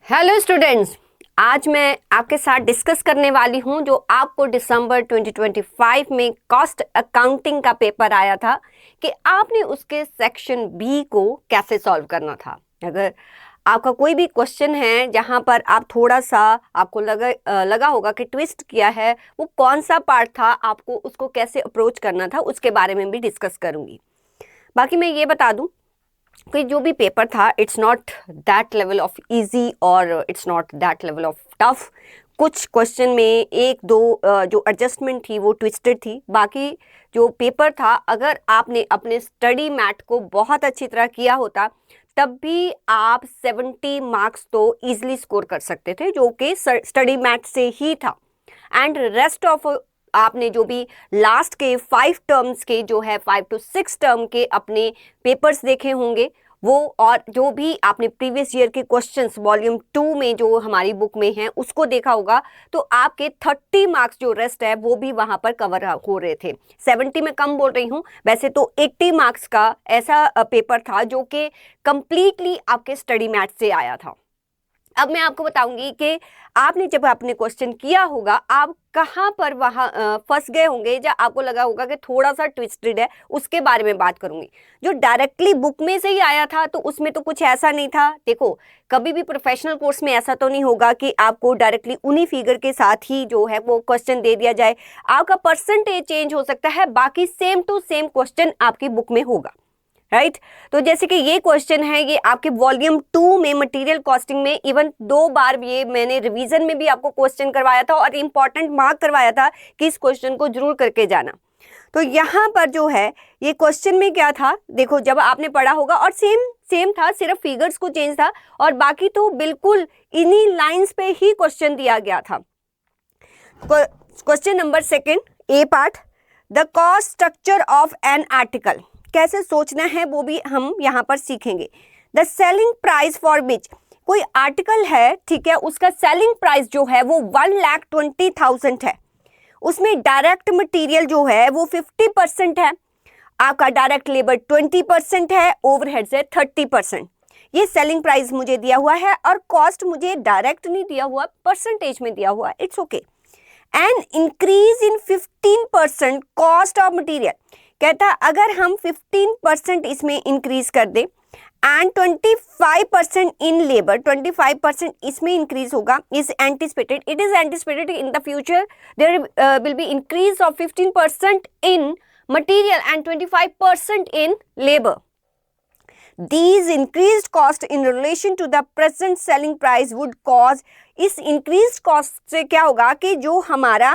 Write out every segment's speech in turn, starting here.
Hello students, आज मैं आपके साथ डिस्कस करने वाली हूं जो आपको दिसंबर 2025 में कॉस्ट अकाउंटिंग का पेपर आया था कि आपने उसके सेक्शन बी को कैसे सॉल्व करना था। अगर आपका कोई भी क्वेश्चन है जहां पर आप थोड़ा सा आपको लगा होगा कि ट्विस्ट किया है, वो कौन सा पार्ट था, आपको उसको कैसे अप्रोच करना था, उसके बारे में भी डिस्कस करूंगी। बाकी मैं ये बता दूं कि जो भी पेपर था it's not that level of easy और it's not that level of tough. कुछ क्वेश्चन में एक दो जो एडजस्टमेंट थी वो ट्विस्टेड थी। बाकी जो पेपर था, अगर आपने अपने स्टडी मैट को बहुत अच्छी तरह किया होता तब भी आप 70 मार्क्स तो इजीली स्कोर कर सकते थे, जो कि स्टडी मैट से ही था। एंड रेस्ट ऑफ आपने जो भी लास्ट के 5 टर्म्स के जो है 5 to 6 टर्म के अपने पेपर्स देखे होंगे वो, और जो भी आपने प्रीवियस ईयर के क्वेश्चंस वॉल्यूम 2 में जो हमारी बुक में हैं उसको देखा होगा, तो आपके 30 मार्क्स जो रेस्ट है वो भी वहां पर कवर हो रहे थे। 70 में कम बोल रही हूँ, वैसे तो 80 मार्क्स का ऐसा पेपर था जो कि कंप्लीटली आपके स्टडी मैट से आया था। अब मैं आपको बताऊंगी कि आपने जब आपने क्वेश्चन किया होगा आप कहाँ पर वहाँ फंस गए होंगे, या आपको लगा होगा कि थोड़ा सा ट्विस्टेड है, उसके बारे में बात करूंगी। जो डायरेक्टली बुक में से ही आया था तो उसमें तो कुछ ऐसा नहीं था। देखो, कभी भी प्रोफेशनल कोर्स में ऐसा तो नहीं होगा कि आपको डायरेक्टली उन्हीं फिगर के साथ ही जो है वो क्वेश्चन दे दिया जाए। आपका परसेंटेज चेंज हो सकता है, बाकी सेम टू सेम क्वेश्चन आपकी बुक में होगा, राइट। तो जैसे कि ये क्वेश्चन है, ये आपके वॉल्यूम 2 में मटेरियल कॉस्टिंग में इवन 2 बार ये मैंने रिवीजन में भी आपको क्वेश्चन करवाया था और इंपॉर्टेंट मार्क करवाया था कि इस क्वेश्चन को जरूर करके जाना। तो यहाँ पर जो है ये क्वेश्चन में क्या था, देखो जब आपने पढ़ा होगा और सेम था, सिर्फ फिगर्स को चेंज था और बाकी तो बिल्कुल इन्हीं लाइंस पे ही क्वेश्चन दिया गया था। Question number 2 A part, the cost structure of an article. कैसे सोचना है वो भी हम यहाँ पर सीखेंगे। The selling price for which, कोई आर्टिकल है, ठीक है, उसका सेलिंग प्राइस जो है वो 1,20,000 है। उसमें डायरेक्ट मटेरियल जो है वो 50% है, आपका डायरेक्ट लेबर 20% है, ओवरहेड्स है 30%। ये सेलिंग प्राइस मुझे दिया हुआ है और कॉस्ट मुझे डायरेक्ट नहीं दिया हुआ, परसेंटेज में दिया हुआ। It's okay. An increase in 15% cost of material, कहता अगर हम 15% इसमें इंक्रीज कर दें एंड 25% इन लेबर, 25% इसमें इंक्रीज होगा, is anticipated, it is anticipated in the future there will be increase of 15% in material and 25% in labour. These increased cost in relation to the present selling price would cause, इस increased cost से क्या होगा कि जो हमारा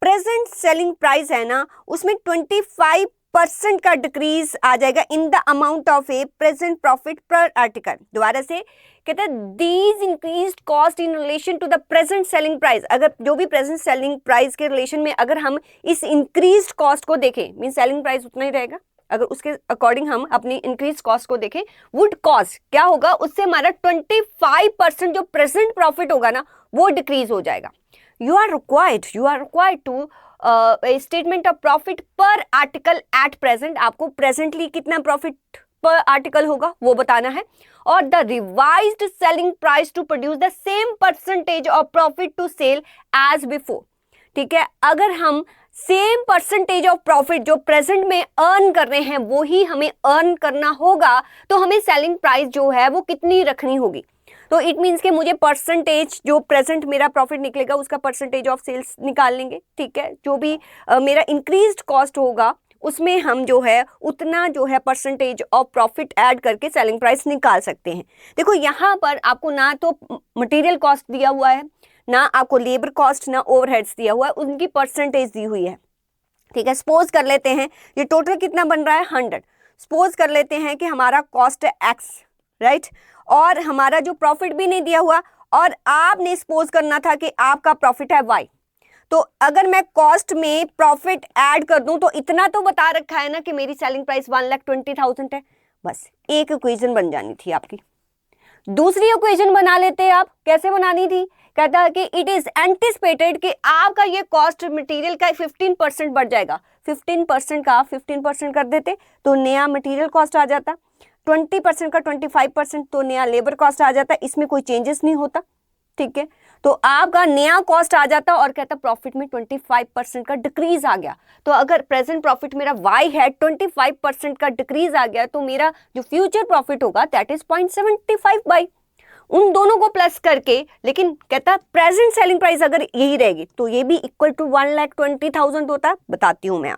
present selling price है ना उसमें 25% का डिक्रीज आ जाएगा in the amount of a present profit per article. दोबारा से कहते हैं these increased cost in relation to the present selling price. अगर जो भी प्रेजेंट सेलिंग प्राइस के रिलेशन में अगर हम इस इंक्रीज्ड कॉस्ट को देखें, मीन सेलिंग प्राइस उतना ही रहेगा, अगर उसके अकॉर्डिंग हम अपनी इंक्रीज कॉस्ट को देखें, वुड कॉस्ट क्या होगा, उससे हमारा 25% जो प्रेजेंट प्रॉफिट होगा ना वो डिक्रीज हो जाएगा। You are required to statement of profit per article at present. आपको प्रेजेंटली कितना प्रॉफिट पर आर्टिकल होगा वो बताना है, और the revised selling price to produce the same percentage of profit to sell as before. ठीक है, अगर हम सेम परसेंटेज ऑफ प्रॉफिट जो प्रेजेंट में अर्न कर रहे हैं वो ही हमें अर्न करना होगा, तो हमें सेलिंग प्राइस जो है वो कितनी रखनी होगी। तो इट मीन्स कि मुझे परसेंटेज जो प्रेजेंट मेरा प्रॉफिट निकलेगा उसका परसेंटेज ऑफ सेल्स निकाल लेंगे। ठीक है, जो भी मेरा इंक्रीज्ड कॉस्ट होगा उसमें हम जो है उतना जो है परसेंटेज ऑफ प्रॉफिट ऐड करके सेलिंग प्राइस निकाल सकते हैं। देखो यहाँ पर आपको ना तो मटेरियल कॉस्ट दिया हुआ है, ना आपको लेबर कॉस्ट, ना ओवरहेड्स दिया हुआ है, उनकी परसेंटेज दी हुई है। ठीक है, सपोज कर लेते हैं ये टोटल कितना बन रहा है 100। सपोज कर लेते हैं कि हमारा कॉस्ट है x, राइट, और हमारा जो प्रॉफिट भी नहीं दिया हुआ, और आपने सपोज करना था कि आपका प्रॉफिट है y। तो अगर मैं कॉस्ट में प्रॉफिट ऐड कर दूं तो इतना तो बता रखा है ना कि मेरी सेलिंग प्राइस 1,20,000 है। बस एक इक्वेशन बन जानी थी आपकी। दूसरी इक्वेशन बना लेते हैं आप, कैसे बनानी थी, कहता है कि इट इज एंटिसिपेटेड कि आपका ये कॉस्ट मटेरियल का 15% बढ़ जाएगा। 15% का 15% कर देते तो नया मटेरियल कॉस्ट आ जाता। 20% का 25% तो नया लेबर कॉस्ट आ जाता है, इसमें कोई चेंजेस नहीं होता, ठीक है। तो आपका नया कॉस्ट आ जाता और कहता प्रॉफिट में 25% का डिक्रीज आ गया। तो अगर प्रेजेंट प्रॉफिट मेरा y है, 25% का डिक्रीज आ गया, तो मेरा जो फ्यूचर प्रॉफिट होगा दैट इज 0.75 बाई उन दोनों को प्लस करके, लेकिन कहता प्रेजेंट सेलिंग प्राइस अगर यही रहेगी तो ये भी इक्वल टू 1,20,000 होता। बताती हूँ मैं,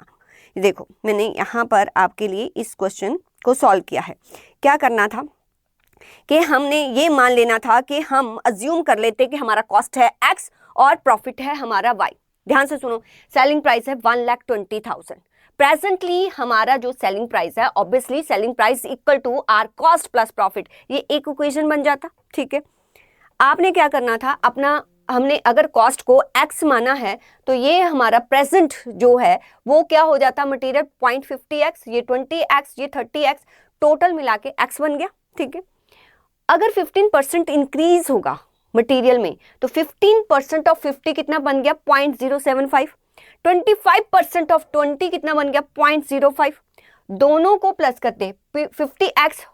देखो मैंने यहाँ पर आपके लिए इस क्वेश्चन को सॉल्व किया है। क्या करना था कि हमने ये मान लेना था कि हम अज्यूम कर लेते कि हमारा कॉस्ट है x और प्रॉफिट है हमारा y। ध्यान से सुनो, सेलिंग प्राइस है 1,20,000। प्रेजेंटली हमारा जो सेलिंग प्राइस है, obviously selling price equal to our cost plus profit, ये एक इक्वेशन बन जाता, ठीक है। आपने क्या करना था, अपना हमने अगर कॉस्ट को x माना है तो ये हमारा प्रेजेंट जो है वो क्या हो जाता, मटेरियल 0.50x, ये 20x, ये 30x, टोटल मिला के x बन गया, ठीक है। अगर 15% इंक्रीज होगा मटेरियल में तो 15% ऑफ 50 कितना बन गया, 0.075। 25% ऑफ 20 कितना बन गया, 0.05। दोनों को प्लस करते 50x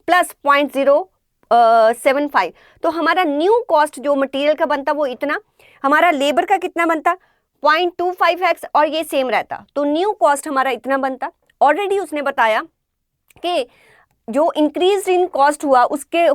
प्लस 0.075, तो हमारा न्यू कॉस्ट जो मटेरियल का बनता वो इतना, हमारा लेबर का कितना बनता 0.25x और ये सेम रहता, तो न्यू कॉस्ट हमारा इतना बनता। ऑलरेडी उसने बताया कि जो इंक्रीज इन कॉस्ट हुआ उसके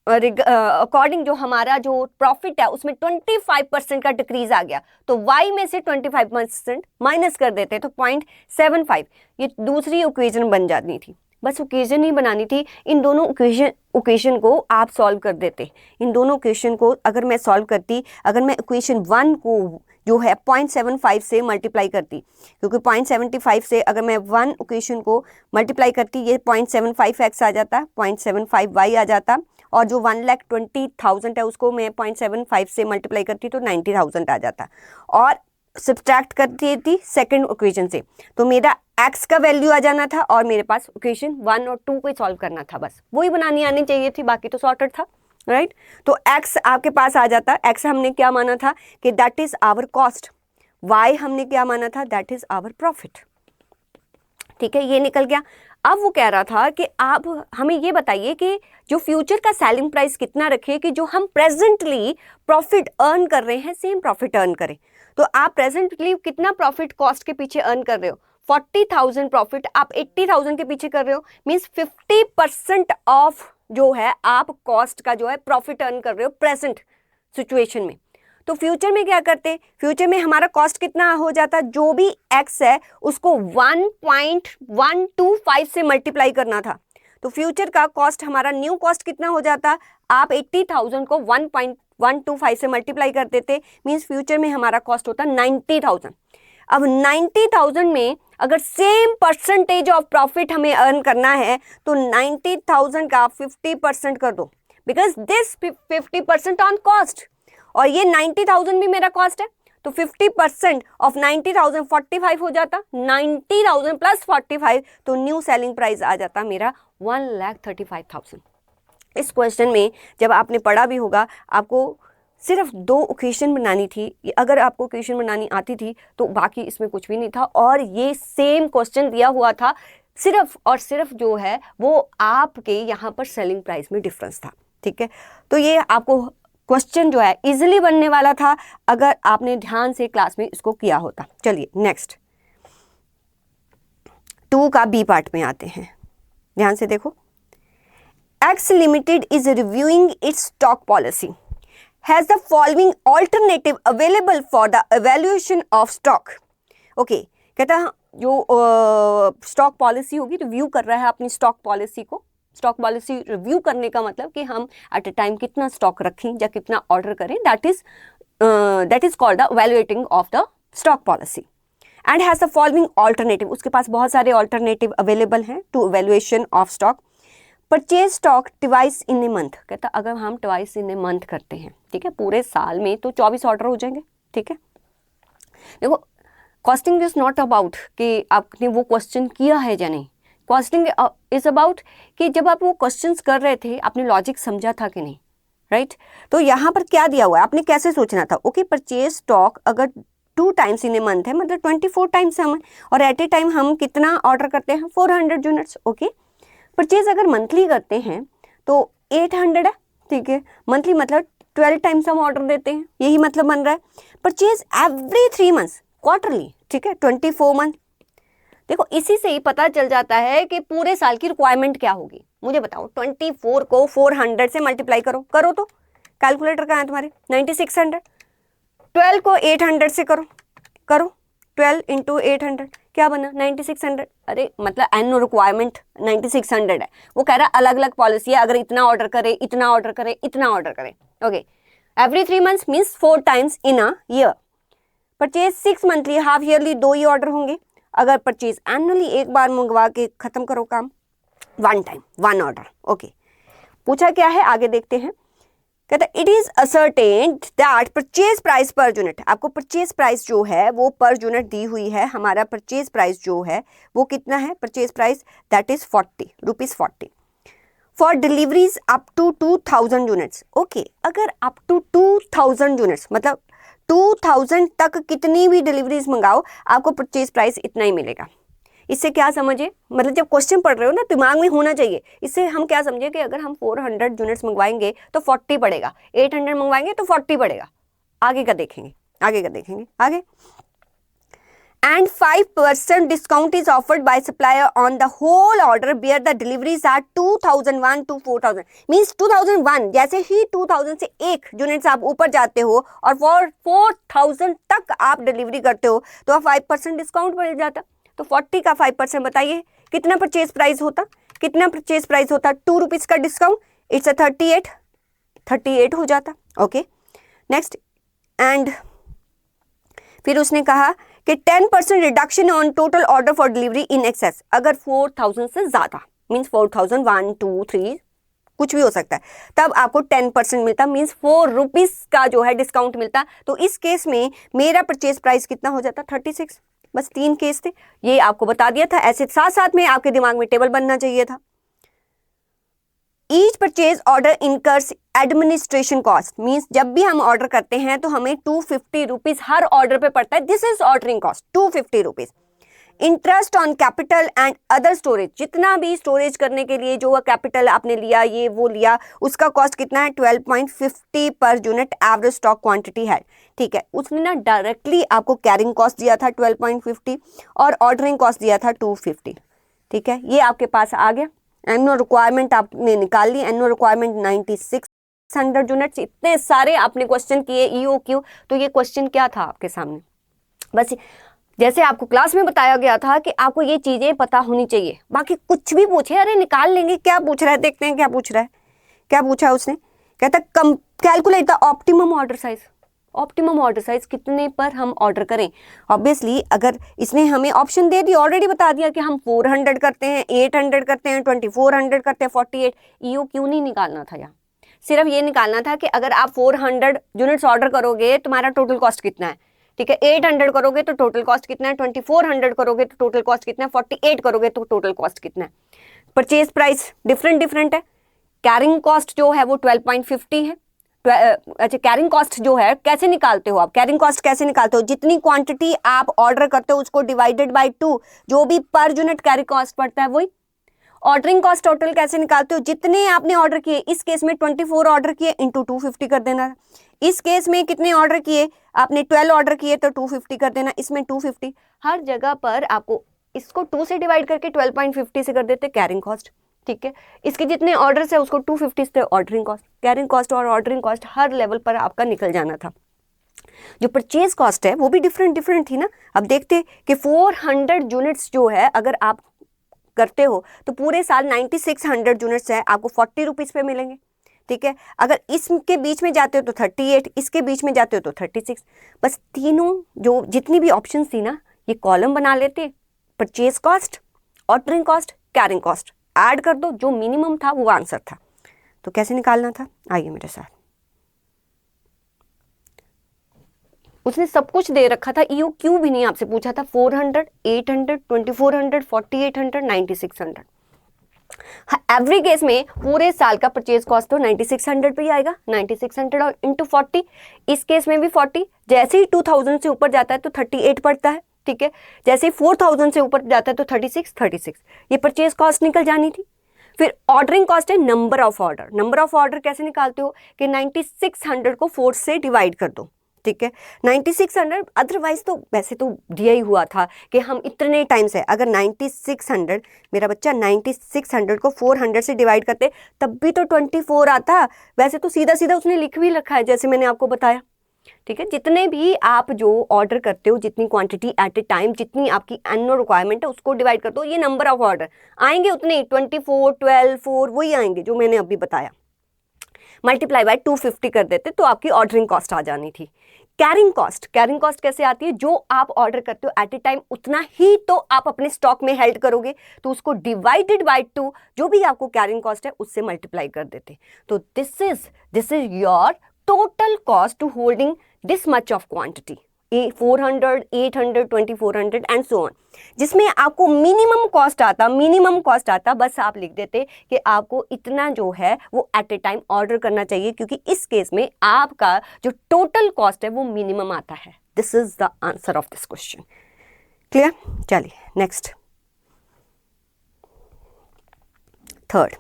अकॉर्डिंग जो हमारा जो प्रॉफिट है उसमें 25% का डिक्रीज आ गया, तो y में से 25% माइनस कर देते तो 0.75, ये दूसरी इक्वेशन बन जानी थी। बस इक्वेशन नहीं बनानी थी, इन दोनों इक्वेशन को आप सॉल्व कर देते। इन दोनों इक्वेशन को अगर मैं सॉल्व करती, अगर मैं इक्वेशन 1 को जो है 0.75 से मल्टीप्लाई करती, क्योंकि 0.75 से अगर मैं 1 इक्वेशन को मल्टीप्लाई करती, ये 0.75x आ जाता, 0.75y आ जाता, और जो 1,20,000 है उसको मैं 0.75 से मल्टीप्लाई करती तो 90,000 आ जाता, और सब्ट्रैक्ट करती थी सेकंड इक्वेशन से, तो मेरा x का वैल्यू आ जाना था और मेरे पास इक्वेशन 1 और 2 को सॉल्व करना था, बस वही बनानी आनी चाहिए थी, बाकी तो सॉर्टेड था, राइट। तो x आपके पास आ जाता, x हमने क्या माना था कि that is our cost, y हमने क्या माना था दैट इज आवर प्रॉफिट, ठीक है, ये निकल गया। अब वो कह रहा था कि आप हमें ये बताइए कि जो फ्यूचर का सेलिंग प्राइस कितना रखे कि जो हम प्रेजेंटली प्रॉफिट अर्न कर रहे हैं सेम प्रॉफिट अर्न करें। तो आप प्रेजेंटली कितना प्रॉफिट कॉस्ट के पीछे अर्न कर रहे हो, 40,000 प्रॉफिट आप 80,000 के पीछे कर रहे हो, मीन्स 50% ऑफ जो है आप कॉस्ट का जो है प्रॉफिट अर्न कर रहे हो प्रेजेंट सिचुएशन में। तो फ्यूचर में क्या करते, फ्यूचर में हमारा कॉस्ट कितना हो जाता, जो भी x है उसको 1.125 से मल्टीप्लाई करना था, तो फ्यूचर का कॉस्ट हमारा न्यू कॉस्ट कितना हो जाता, आप 80,000 को 1.125 से मल्टीप्लाई कर देते, मीन्स फ्यूचर में हमारा कॉस्ट होता 90,000। अब 90,000 में अगर सेम परसेंटेज ऑफ प्रॉफिट हमें अर्न करना है तो 90,000 का 50% कर दो, बिकॉज दिस 50% ऑन कॉस्ट, और ये 90,000 भी मेरा कॉस्ट है, तो 50% ऑफ 90,000 45 हो जाता, 90,000 प्लस 45, तो न्यू सेलिंग प्राइस आ जाता मेरा 1,35,000। इस क्वेश्चन में जब आपने पढ़ा भी होगा, आपको सिर्फ 2 इक्वेशन बनानी थी, अगर आपको इक्वेशन बनानी आती थी तो बाकी इसमें कुछ भी नहीं था, और ये सेम क्वेश्चन दिया हुआ था, सिर्फ और सिर्फ जो है वो आपके यहाँ पर सेलिंग प्राइस में डिफरेंस था, ठीक है। तो ये आपको क्वेश्चन जो है इजीली बनने वाला था अगर आपने ध्यान से क्लास में इसको किया होता। चलिए नेक्स्ट 2 का बी पार्ट में आते हैं, ध्यान से देखो। X Limited is reviewing its stock policy. Has the following alternative available for the evaluation of stock? Okay, कहता है जो स्टॉक पॉलिसी होगी, रिव्यू कर रहा है अपनी स्टॉक पॉलिसी को। स्टॉक पॉलिसी रिव्यू करने का मतलब कि हम एट अ टाइम कितना स्टॉक रखें या कितना ऑर्डर करें, that is called the evaluating of the stock policy. And has the following alternative, उसके पास बहुत सारे ऑल्टरनेटिव अवेलेबल हैं to evaluation of stock. Purchase stock twice in a month, कहता अगर हम ट्वाइस इन ए मंथ करते हैं, ठीक है, पूरे साल में तो 24 ऑर्डर हो जाएंगे, ठीक है। देखो कॉस्टिंग इज नॉट अबाउट कि आपने वो क्वेश्चन किया है या नहीं, कॉस्टिंग इज अबाउट कि जब आप वो क्वेश्चंस कर रहे थे आपने लॉजिक समझा था कि नहीं, राइट। तो यहाँ पर क्या दिया हुआ है, आपने कैसे सोचना था। ओके, परचेज स्टॉक अगर 2 टाइम्स इन ए मंथ है, मतलब 24 टाइम्स हम, और एट ए टाइम हम कितना ऑर्डर करते हैं 400 यूनिट्स। ओके, परचेज अगर मंथली करते हैं तो 800 है, ठीक है, मंथली मतलब 12 टाइम्स हम ऑर्डर देते हैं, यही मतलब बन रहा है। परचेज एवरी 3 मंथ्स क्वार्टरली, ठीक है, 24 मंथ। देखो इसी से ही पता चल जाता है कि पूरे साल की रिक्वायरमेंट क्या होगी। मुझे बताओ 24 को 400 से मल्टीप्लाई करो, करो तो कैलकुलेटर कहाँ है तुम्हारे, 9600। 12 को 800 से करो, करो 12 इंटू 800 क्या बना 9600। अरे मतलब एनुअल रिक्वायरमेंट 9600 है, वो कह रहा है अलग अलग पॉलिसी है, अगर इतना ऑर्डर करे, इतना ऑर्डर करे, इतना ऑर्डर करे। Okay, every 3 months means 4 times in a year. Purchase 6 monthly, half yearly 2 he order होंगे। अगर परचेज एनुअली एक बार मंगवा के खत्म करो काम, 1 टाइम 1 ऑर्डर। ओके, पूछा क्या है आगे देखते हैं। कहता है it is ascertained that purchase price per unit, आपको परचेज प्राइस जो है वो पर यूनिट दी हुई है। हमारा परचेज प्राइस जो है वो कितना है, purchase price that is 40 rupees 40 for deliveries up to 2000 units. Okay, अगर अप टू 2000 यूनिट्स मतलब 2000 तक कितनी भी डिलीवरीज मंगाओ आपको परचेज प्राइस इतना ही मिलेगा। इससे क्या समझे, मतलब जब क्वेश्चन पढ़ रहे हो ना दिमाग में होना चाहिए। इससे हम क्या समझे कि अगर हम 400 यूनिट्स मंगवाएंगे तो 40 पड़ेगा, 800 मंगवाएंगे तो 40 पड़ेगा। आगे का देखेंगे, आगे का देखेंगे आगे। And 5% discount is offered by supplier on the whole order where the deliveries are 2001 to 4000। Means 2001 जैसे ही 2000 से 1 यूनिट्स आप ऊपर जाते हो और 4000 तक आप डिलीवरी करते हो तो 5% डिस्काउंट मिल जाता। तो 40 का 5% बताइए कितना परचेज प्राइस होता, कितना परचेज प्राइस होता, 2 रुपीज का डिस्काउंट, इट्स अ 38 हो जाता। ओके नेक्स्ट, एंड फिर उसने कहा कि 10% reduction on total order for delivery in excess, अगर 4000 से ज्यादा मीन्स 4000 1 2 3 कुछ भी हो सकता है, तब आपको 10% मिलता, मीन्स 4 रुपीज का जो है डिस्काउंट मिलता। तो इस केस में मेरा परचेज प्राइस कितना हो जाता, 36। बस 3 केस थे, ये आपको बता दिया था। ऐसे साथ साथ में आपके दिमाग में टेबल बनना चाहिए था। Each purchase order incurs administration cost, means जब भी हम ऑर्डर करते हैं तो हमें 250 रुपीज हर ऑर्डर पे पड़ता है। This is ordering cost 250 rupees. Interest on capital and other storage, जितना भी स्टोरेज करने के लिए जो कैपिटल आपने लिया, ये वो लिया, उसका कॉस्ट कितना है 12.50 per unit average stock quantity है। ठीक है, उसने ना डायरेक्टली आपको कैरिंग कॉस्ट दिया था 12.50 और ऑर्डरिंग कॉस्ट दिया था 250। ठीक है, ये आपके पास आ गया। एनुअल रिक्वायरमेंट आपने निकाल ली, एनुअल रिक्वायरमेंट 9600 यूनिट्स। इतने सारे आपने क्वेश्चन किए EOQ, तो ये क्वेश्चन क्या था आपके सामने, बस जैसे आपको क्लास में बताया गया था कि आपको ये चीजें पता होनी चाहिए। बाकी कुछ भी पूछे अरे निकाल लेंगे। क्या पूछ रहा है, देखते हैं क्या पूछ रहा है। क्या पूछा है उसने, कहता calculate the optimum order size. Optimum order size कितने पर हम ऑर्डर करें। ऑब्वियसली अगर इसने हमें ऑप्शन दे दी, ऑलरेडी बता दिया कि हम 400 करते हैं, 800 करते हैं, 2400 करते हैं, 48। EOQ नहीं निकालना था यहाँ, सिर्फ ये निकालना था कि अगर आप 400 यूनिट्स ऑर्डर करोगे तुम्हारा टोटल कॉस्ट कितना है। ठीक है, 800 करोगे तो टोटल कॉस्ट कितना है, 2400 करोगे तो टोटल कॉस्ट कितना है, 48 करोगे तो टोटल कॉस्ट कितना है। परचेज प्राइस डिफरेंट है। कैरिंग कॉस्ट जो है वो 12.50 है। अच्छा, कैरिंग कॉस्ट जो है कैसे निकालते हो आप, कैरिंग कॉस्ट कैसे निकालते हो, जितनी क्वांटिटी आप ऑर्डर करते हो उसको डिवाइडेड बाय 2, जो भी पर यूनिट कैरी कॉस्ट पड़ता है वही। ऑर्डरिंग कॉस्ट टोटल कैसे निकालते हो, जितने आपने ऑर्डर किए, इस केस में 24 ऑर्डर किए इंटू 250 कर देना। इस केस में कितने ऑर्डर किए आपने, 12 ऑर्डर किए तो 250 कर देना, इसमें 250। हर जगह पर आपको इसको 2 से डिवाइड करके 12.50 से कर देते कैरिंग कॉस्ट। ठीक है, इसके जितने ऑर्डर्स है उसको 250 से ऑर्डरिंग कॉस्ट, कैरिंग कॉस्ट और ऑर्डरिंग कॉस्ट हर लेवल पर आपका निकल जाना था। जो परचेज कॉस्ट है वो भी डिफरेंट थी ना। अब देखते कि 400 यूनिट्स जो है अगर आप करते हो तो पूरे साल 9600 यूनिट्स है, आपको 40 रुपीज पे मिलेंगे। ठीक है, अगर इसके बीच में जाते हो तो 38, इसके बीच में जाते हो तो 36। बस तीनों जो जितनी भी ऑप्शन थी ना, ये कॉलम बना लेते, purchase cost, ordering cost, carrying cost, add कर दो, जो मिनिमम था वो आंसर था। तो कैसे निकालना था, आइए मेरे साथ। उसने सब कुछ दे रखा था, EOQ भी नहीं आपसे पूछा था। 400, 800, 2400, 4800, 9600। एवरी केस में पूरे साल का परचेज कॉस्ट तो 9600 पे ही आएगा। 9600 और इंटू 40, इस केस में भी 40। जैसे ही 2000 से ऊपर जाता है तो 38 पड़ता है। ठीक है, जैसे ही 4000 से ऊपर जाता है तो 36। ये परचेज कॉस्ट निकल जानी थी। फिर ऑर्डरिंग कॉस्ट है number of order. Number of order कैसे निकालते हो कि 9600 को 4 से डिवाइड कर दो, ठीक है। 9600 अदरवाइज तो वैसे तो दिया ही हुआ था कि हम इतने टाइम से, अगर 9600 मेरा बच्चा 9600 को 400 से डिवाइड करते तब भी तो 24 आता। वैसे तो सीधा सीधा उसने लिख भी रखा है जैसे मैंने आपको बताया, ठीक है। जितने भी आप जो ऑर्डर करते हो, जितनी क्वांटिटी एट ए टाइम, जितनी आपकी एनुअल रिक्वायरमेंट है उसको डिवाइड कर दो, ये नंबर ऑफ ऑर्डर आएंगे उतने 24, 12, 4 वही आएंगे जो मैंने अभी बताया। मल्टीप्लाई बाय 250 कर देते तो आपकी ऑर्डरिंग कॉस्ट आ जानी थी। कैरिंग कॉस्ट, कैरिंग कॉस्ट कैसे आती है? जो आप ऑर्डर करते हो एट ए टाइम उतना ही तो आप अपने स्टॉक में हेल्ड करोगे, तो उसको डिवाइडेड बाय 2 जो भी आपको कैरिंग कॉस्ट है उससे मल्टीप्लाई कर देते। तो this is your total cost to holding this much of quantity, 400, 800, 2400 and so on। जिसमें आपको मिनिमम कॉस्ट आता बस आप लिख देते कि आपको इतना जो है वो एट ए टाइम ऑर्डर करना चाहिए, क्योंकि इस केस में आपका जो टोटल कॉस्ट है वो मिनिमम आता है। This is the answer of this question. Clear? चलिए next, third.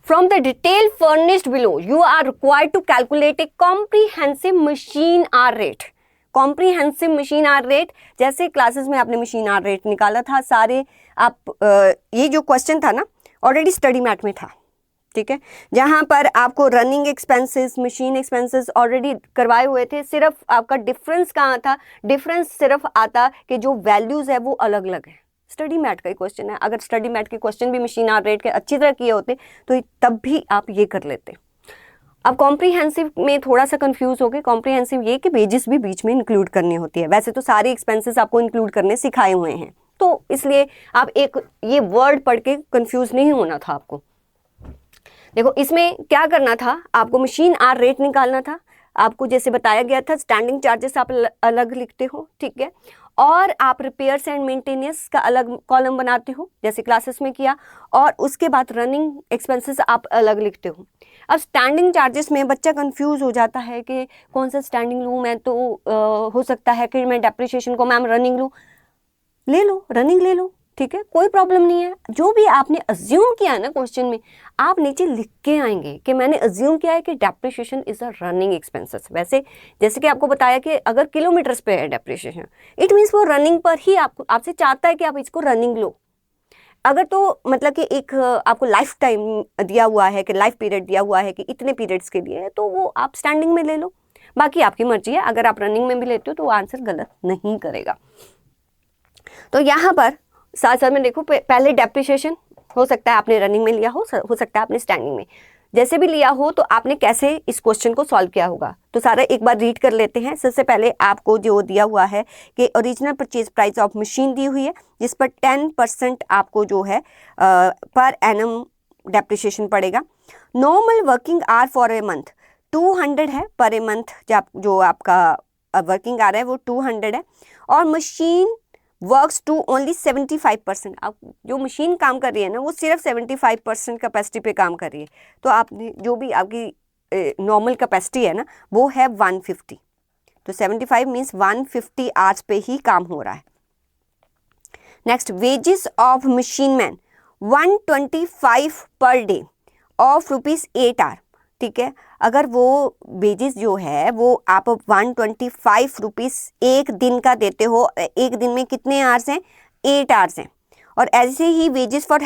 From the detail furnished below, you are required to calculate a comprehensive machine hour rate। comprehensive machine hour rate, जैसे classes में आपने machine hour rate निकाला था सारे, आप ये जो क्वेश्चन था ना ऑलरेडी स्टडी मैट में था, ठीक है, जहाँ पर आपको running expenses, machine expenses already करवाए हुए थे। सिर्फ आपका डिफरेंस कहाँ था? डिफरेंस सिर्फ आता कि जो वैल्यूज है वो अलग अलग है। स्टडी मैट का ही क्वेश्चन है, अगर स्टडी मैट के क्वेश्चन भी मशीन आवर रेट के अच्छी तरह किए होते तो तब भी आप ये कर लेते। अब कॉम्प्रीहेंसिव में थोड़ा सा कंफ्यूज हो गए। कॉम्प्रीहेंसिव ये कि वेजेस भी बीच में इंक्लूड करनी होती है, वैसे तो सारे एक्सपेंसेस आपको इंक्लूड करने सिखाए हुए हैं, तो इसलिए आप एक ये वर्ड पढ़ के कंफ्यूज नहीं होना था आपको। देखो इसमें क्या करना था, आपको मशीन आवर रेट निकालना था। आपको जैसे बताया गया था स्टैंडिंग चार्जेस आप अलग लिखते हो, ठीक है, और आप रिपेयर्स एंड मेंटेनेंस का अलग कॉलम बनाते हो जैसे क्लासेस में किया, और उसके बाद रनिंग एक्सपेंसेस आप अलग लिखते हो। अब स्टैंडिंग चार्जेस में बच्चा कंफ्यूज हो जाता है कि कौन सा स्टैंडिंग लूँ मैं, तो हो सकता है कि मैं डेप्रिसिएशन को मैम रनिंग लूँ, ले लो, रनिंग ले लो, ठीक है, कोई प्रॉब्लम नहीं है। जो भी आपने अज्यूम किया है ना क्वेश्चन में, आप नीचे लिख के आएंगे कि मैंने अज्यूम किया है कि depreciation is a running expenses. वैसे जैसे कि आपको बताया कि अगर किलोमीटर्स पे है डेप्रिसिएशन, इट मीन्स वो रनिंग पर ही आपसे चाहता है कि आप इसको रनिंग लो। अगर तो मतलब कि एक आपको लाइफ टाइम दिया हुआ है कि लाइफ पीरियड दिया हुआ है कि इतने पीरियड्स के लिए, तो वो आप स्टैंडिंग में ले लो, बाकी आपकी मर्जी है। अगर आप रनिंग में भी लेते हो तो आंसर गलत नहीं करेगा। तो यहाँ पर साथ साथ में देखो, पहले डेप्रिसिएशन हो सकता है आपने रनिंग में लिया हो सकता है आपने स्टैंडिंग में, जैसे भी लिया हो तो आपने कैसे इस क्वेश्चन को सॉल्व किया होगा, तो सारा एक बार रीड कर लेते हैं। सबसे पहले आपको जो दिया हुआ है कि original purchase price of machine दी हुई है, जिस पर 10% आपको जो है पर एनम डेप्रिसिएशन पड़ेगा। Normal working hour for a month 200 है पर ए मंथ, जो आपका वर्किंग आवर है वो 200 है, और मशीन वर्क्स टू ओनली 75%। आप जो मशीन काम कर रही है ना वो सिर्फ 75% कैपेसिटी पे काम कर रही है, तो आपने जो भी आपकी नॉर्मल कैपेसिटी है ना वो है 150, तो 75 मीन्स 150 आवर्स पे ही काम हो रहा है। Next, wages of machine man 125 per day of ₹8 our, ठीक है। अगर वो वेजेस जो है वो आप 125 रुपीज़ एक दिन का देते हो, एक दिन में कितने आवर्स हैं? 8 आवर्स हैं। और ऐसे ही wages for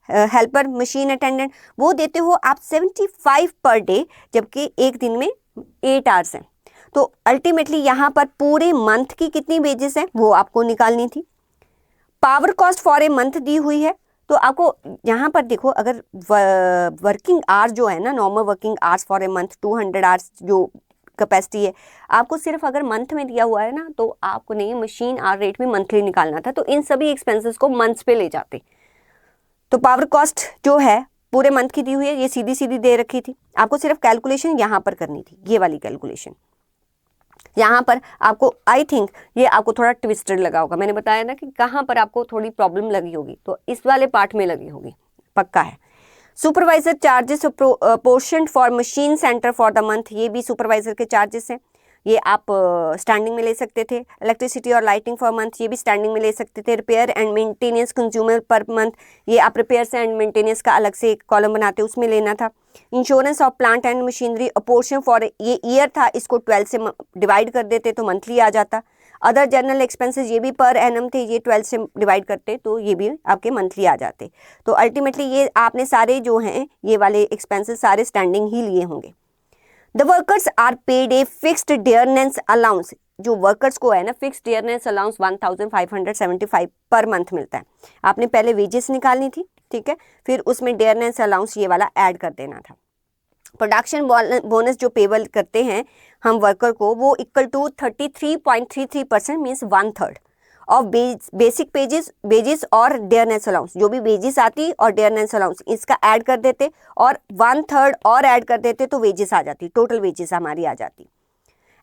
helper machine attendant वो देते हो आप 75 पर डे, जबकि एक दिन में 8 आवर्स हैं। तो अल्टीमेटली यहाँ पर पूरे मंथ की कितनी वेजेस हैं वो आपको निकालनी थी। Power cost for a month दी हुई है, तो आपको यहाँ पर देखो, अगर वर्किंग आवर्स जो है ना, normal working hours for a month 200 hours जो कैपेसिटी है, आपको सिर्फ अगर मंथ में दिया हुआ है ना तो आपको नहीं मशीन आवर रेट में मंथली निकालना था, तो इन सभी एक्सपेंसेस को मंथ्स पे ले जाते। तो पावर कॉस्ट जो है पूरे मंथ की दी हुई है, ये सीधी सीधी दे रखी थी, आपको सिर्फ कैलकुलेशन यहाँ पर करनी थी, ये वाली कैलकुलेशन। यहाँ पर आपको आई थिंक ये आपको थोड़ा ट्विस्टेड लगा होगा, मैंने बताया ना कि कहाँ पर आपको थोड़ी प्रॉब्लम लगी होगी, तो इस वाले पार्ट में लगी होगी, पक्का है। Supervisor charges portion for machine centre for the month, ये भी सुपरवाइजर के चार्जेस हैं। ये आप स्टैंडिंग में ले सकते थे। इलेक्ट्रिसिटी और लाइटिंग फॉर मंथ, ये भी स्टैंडिंग में ले सकते थे। Repair and maintenance consumer per month, ये आप रिपेयर्स एंड मेंटेनेंस का अलग से एक कॉलम बनाते उसमें लेना था। Insurance of plant and machinery a portion for, ये ईयर था, इसको 12 से डिवाइड कर देते तो मंथली आ जाता। अदर जनरल एक्सपेंसेस, ये भी पर एनम थे, ये 12 से डिवाइड करते तो ये भी आपके मंथली आ जाते। तो अल्टीमेटली ये आपने सारे जो हैं ये वाले एक्सपेंसेस सारे स्टैंडिंग ही लिए होंगे। The workers are paid a fixed dearness allowance, जो वर्कर्स को है ना fixed dearness allowance 1575 per month मिलता है। आपने पहले वेजेस निकालनी थी, ठीक है, फिर उसमें डियरनेस अलाउंस ये वाला ऐड कर देना था। प्रोडक्शन बोनस जो पेबल करते हैं हम वर्कर को, वो equal to 33.33% means 1/3 of basic wages और डियरनेस अलाउंस, जो भी बेजिस आती और डियरनेस अलाउंस इसका ऐड कर देते और 1/3 और ऐड कर देते तो वेजेस आ जाती, टोटल वेजेस हमारी आ जाती।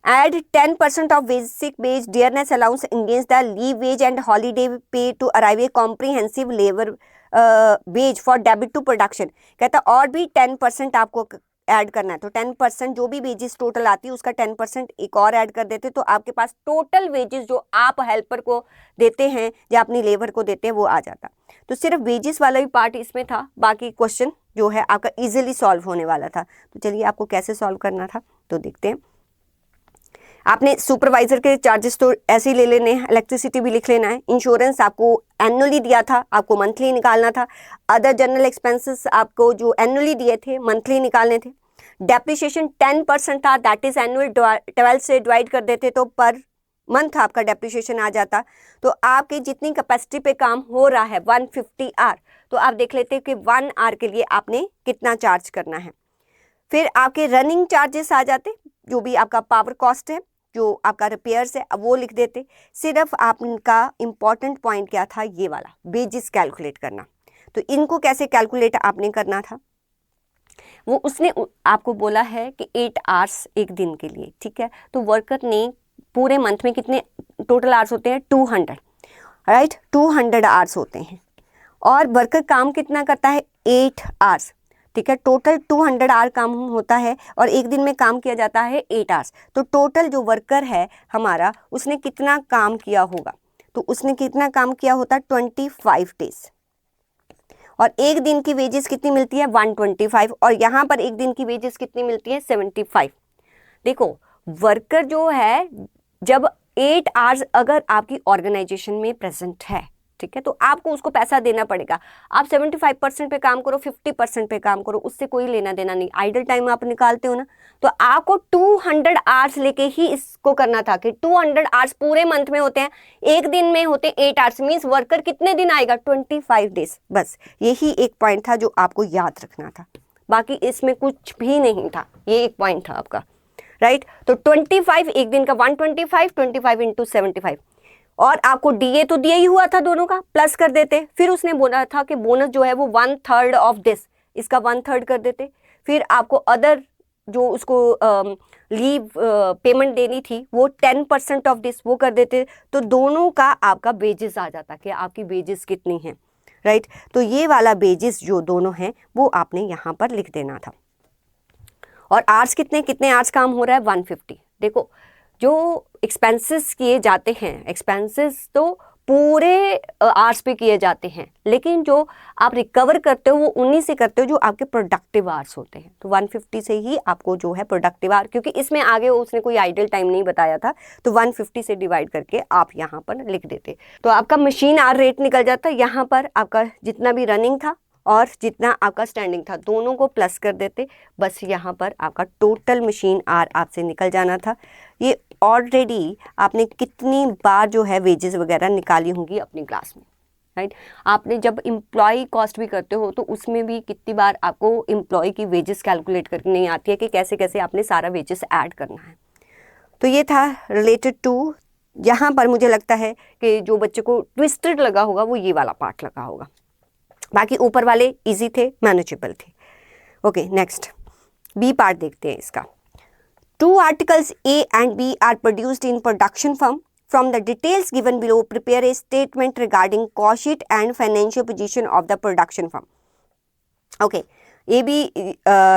Add 10% of basic wage dearness allowance against the leave wage and holiday pay to arrive a comprehensive labor wage for debit to production। कहता और भी 10% आपको ऐड करना है, तो 10% जो भी वेजेस टोटल आती है उसका 10% एक और ऐड कर देते तो आपके पास टोटल वेजेस जो आप हेल्पर को देते हैं या अपनी लेबर को देते हैं वो आ जाता। तो सिर्फ वेजेस वाला भी पार्ट इसमें था, बाकी क्वेश्चन जो है आपका इजीली सॉल्व होने वाला था। तो चलिए आपको कैसे सॉल्व करना था तो देखते हैं। आपने सुपरवाइजर के चार्जेस तो ऐसे ही ले लेने हैं, इलेक्ट्रिसिटी भी लिख लेना है। इंश्योरेंस आपको एनुअली दिया था, आपको मंथली निकालना था। अदर जनरल एक्सपेंसेस आपको जो एनुअली दिए थे मंथली निकालने थे। डेप्रिसिएशन 10% था, दैट इज एनुअल, 12 से डिवाइड कर देते तो पर मंथ आपका डेप्रिसिएशन आ जाता। तो आपकी जितनी कैपेसिटी पे काम हो रहा है 150 आवर, तो आप देख लेते कि 1 आवर के लिए आपने कितना चार्ज करना है। फिर आपके रनिंग चार्जेस आ जाते, जो भी आपका पावर कॉस्ट है, जो आपका रिपेयर्स है, अब वो लिख देते। सिर्फ आपका इम्पॉर्टेंट पॉइंट क्या था, ये वाला वेजेस कैलकुलेट करना। तो इनको कैसे कैलकुलेट आपने करना था, वो उसने आपको बोला है कि 8 आवर्स एक दिन के लिए, ठीक है। तो वर्कर ने पूरे मंथ में कितने टोटल आवर्स होते हैं 200, राइट, 200 आवर्स होते हैं और वर्कर काम कितना करता है 8 आवर्स, ठीक है। टोटल 200 आवर काम होता है और एक दिन में काम किया जाता है 8 आवर्स। तो टोटल जो वर्कर है हमारा उसने कितना काम किया होगा, तो उसने कितना काम किया होता 25 डेज और एक दिन की वेजेस कितनी मिलती है 125 और यहाँ पर एक दिन की वेजेस कितनी मिलती है 75। देखो वर्कर जो है जब 8 आवर्स अगर आपकी ऑर्गेनाइजेशन में प्रेजेंट है, ठीक है, तो आपको उसको पैसा देना पड़ेगा। आप 75% पे काम करो, 50% पे काम करो, उससे कोई लेना देना नहीं। आइडल टाइम आप निकालते हो ना, तो आपको 200 आवर्स लेके ही इसको करना था कि 200 आवर्स पूरे मंथ में होते हैं, एक दिन में होते 8 आवर्स, मीन्स वर्कर कितने दिन आएगा 25 डेज। बस यही एक पॉइंट था जो आपको याद रखना था, बाकी इसमें कुछ भी नहीं था, ये एक पॉइंट था आपका, राइट। तो 25 एक दिन का 125, 25 इंटू 75 और आपको डीए तो दिया ही हुआ था दोनों का, प्लस कर देते। फिर उसने बोला था कि बोनस जो है वो 1/3 ऑफ दिस, इसका 1/3 कर देते। फिर आपको अदर जो उसको लीव पेमेंट देनी थी वो 10% ऑफ दिस वो कर देते, तो दोनों का आपका वेजेस आ जाता कि आपकी वेजेस कितनी हैं, राइट। तो ये वाला वेजेस जो दोनों हैं वो आपने यहाँ पर लिख देना था। और आवर्स कितने आवर्स काम हो रहा है 150। देखो जो एक्सपेंसेस किए जाते हैं, एक्सपेंसेस तो पूरे आवर्स पे किए जाते हैं, लेकिन जो आप रिकवर करते हो वो उन्हीं से करते हो जो आपके प्रोडक्टिव आवर्स होते हैं। तो 150 से ही आपको जो है प्रोडक्टिव आवर, क्योंकि इसमें आगे उसने कोई आइडल टाइम नहीं बताया था, तो 150 से डिवाइड करके आप यहाँ पर लिख देते। तो आपका मशीन आवर रेट निकल जाता। यहाँ पर आपका जितना भी रनिंग था और जितना आपका स्टैंडिंग था दोनों को प्लस कर देते, बस यहाँ पर आपका टोटल मशीन आवर आपसे निकल जाना था। ये ऑलरेडी आपने कितनी बार जो है वेजेस वगैरह निकाली होंगी अपनी क्लास में, राइट। आपने जब एम्प्लॉय कॉस्ट भी करते हो तो उसमें भी कितनी बार आपको एम्प्लॉय की वेजेस कैलकुलेट करनी नहीं आती है कि कैसे कैसे आपने सारा वेजेस ऐड करना है। तो ये था रिलेटेड टू, यहाँ पर मुझे लगता है कि जो बच्चे को ट्विस्टेड लगा होगा वो ये वाला पार्ट लगा होगा, बाकी ऊपर वाले इजी थे, मैनेजेबल थे। ओके, नेक्स्ट बी पार्ट देखते हैं इसका। 2 articles A and B are produced in production firm. From the details given below, prepare a statement regarding cost sheet and financial position of the production firm. Okay, ये भी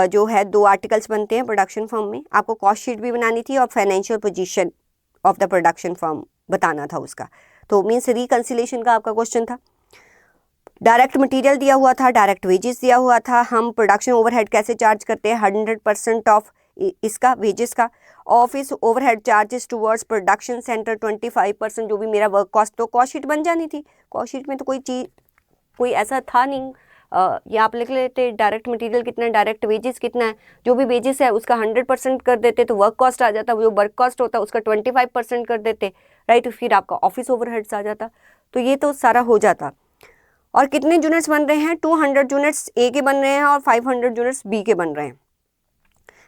जो है 2 articles बनते हैं production firm में। आपको cost sheet भी बनानी थी और financial position of the production firm बताना था उसका। तो मीन्स रिकंसिलेशन का आपका क्वेश्चन था। डायरेक्ट मटेरियल दिया हुआ था, डायरेक्ट वेजेस दिया हुआ था, हम प्रोडक्शन ओवरहेड कैसे चार्ज करते हैं 100% ऑफ इसका वेजेस का। Office overhead charges towards production centre 25%, जो भी मेरा वर्क कॉस्ट, तो कॉस्ट शीट बन जानी थी। कॉस्ट शीट में तो कोई ऐसा था नहीं। ये आप लिख लेते डायरेक्ट मटेरियल कितना है, डायरेक्ट वेजेस कितना है, जो भी वेजेस है उसका 100% कर देते तो वर्क कॉस्ट आ जाता, जो वर्क कॉस्ट होता उसका 25% कर देते, राइट। फिर आपका ऑफिस ओवरहेड्स आ जाता, तो ये तो सारा हो जाता। और कितने यूनिट्स बन रहे हैं, 200 यूनिट्स ए के बन रहे हैं और 500 यूनिट्स बी के बन रहे हैं।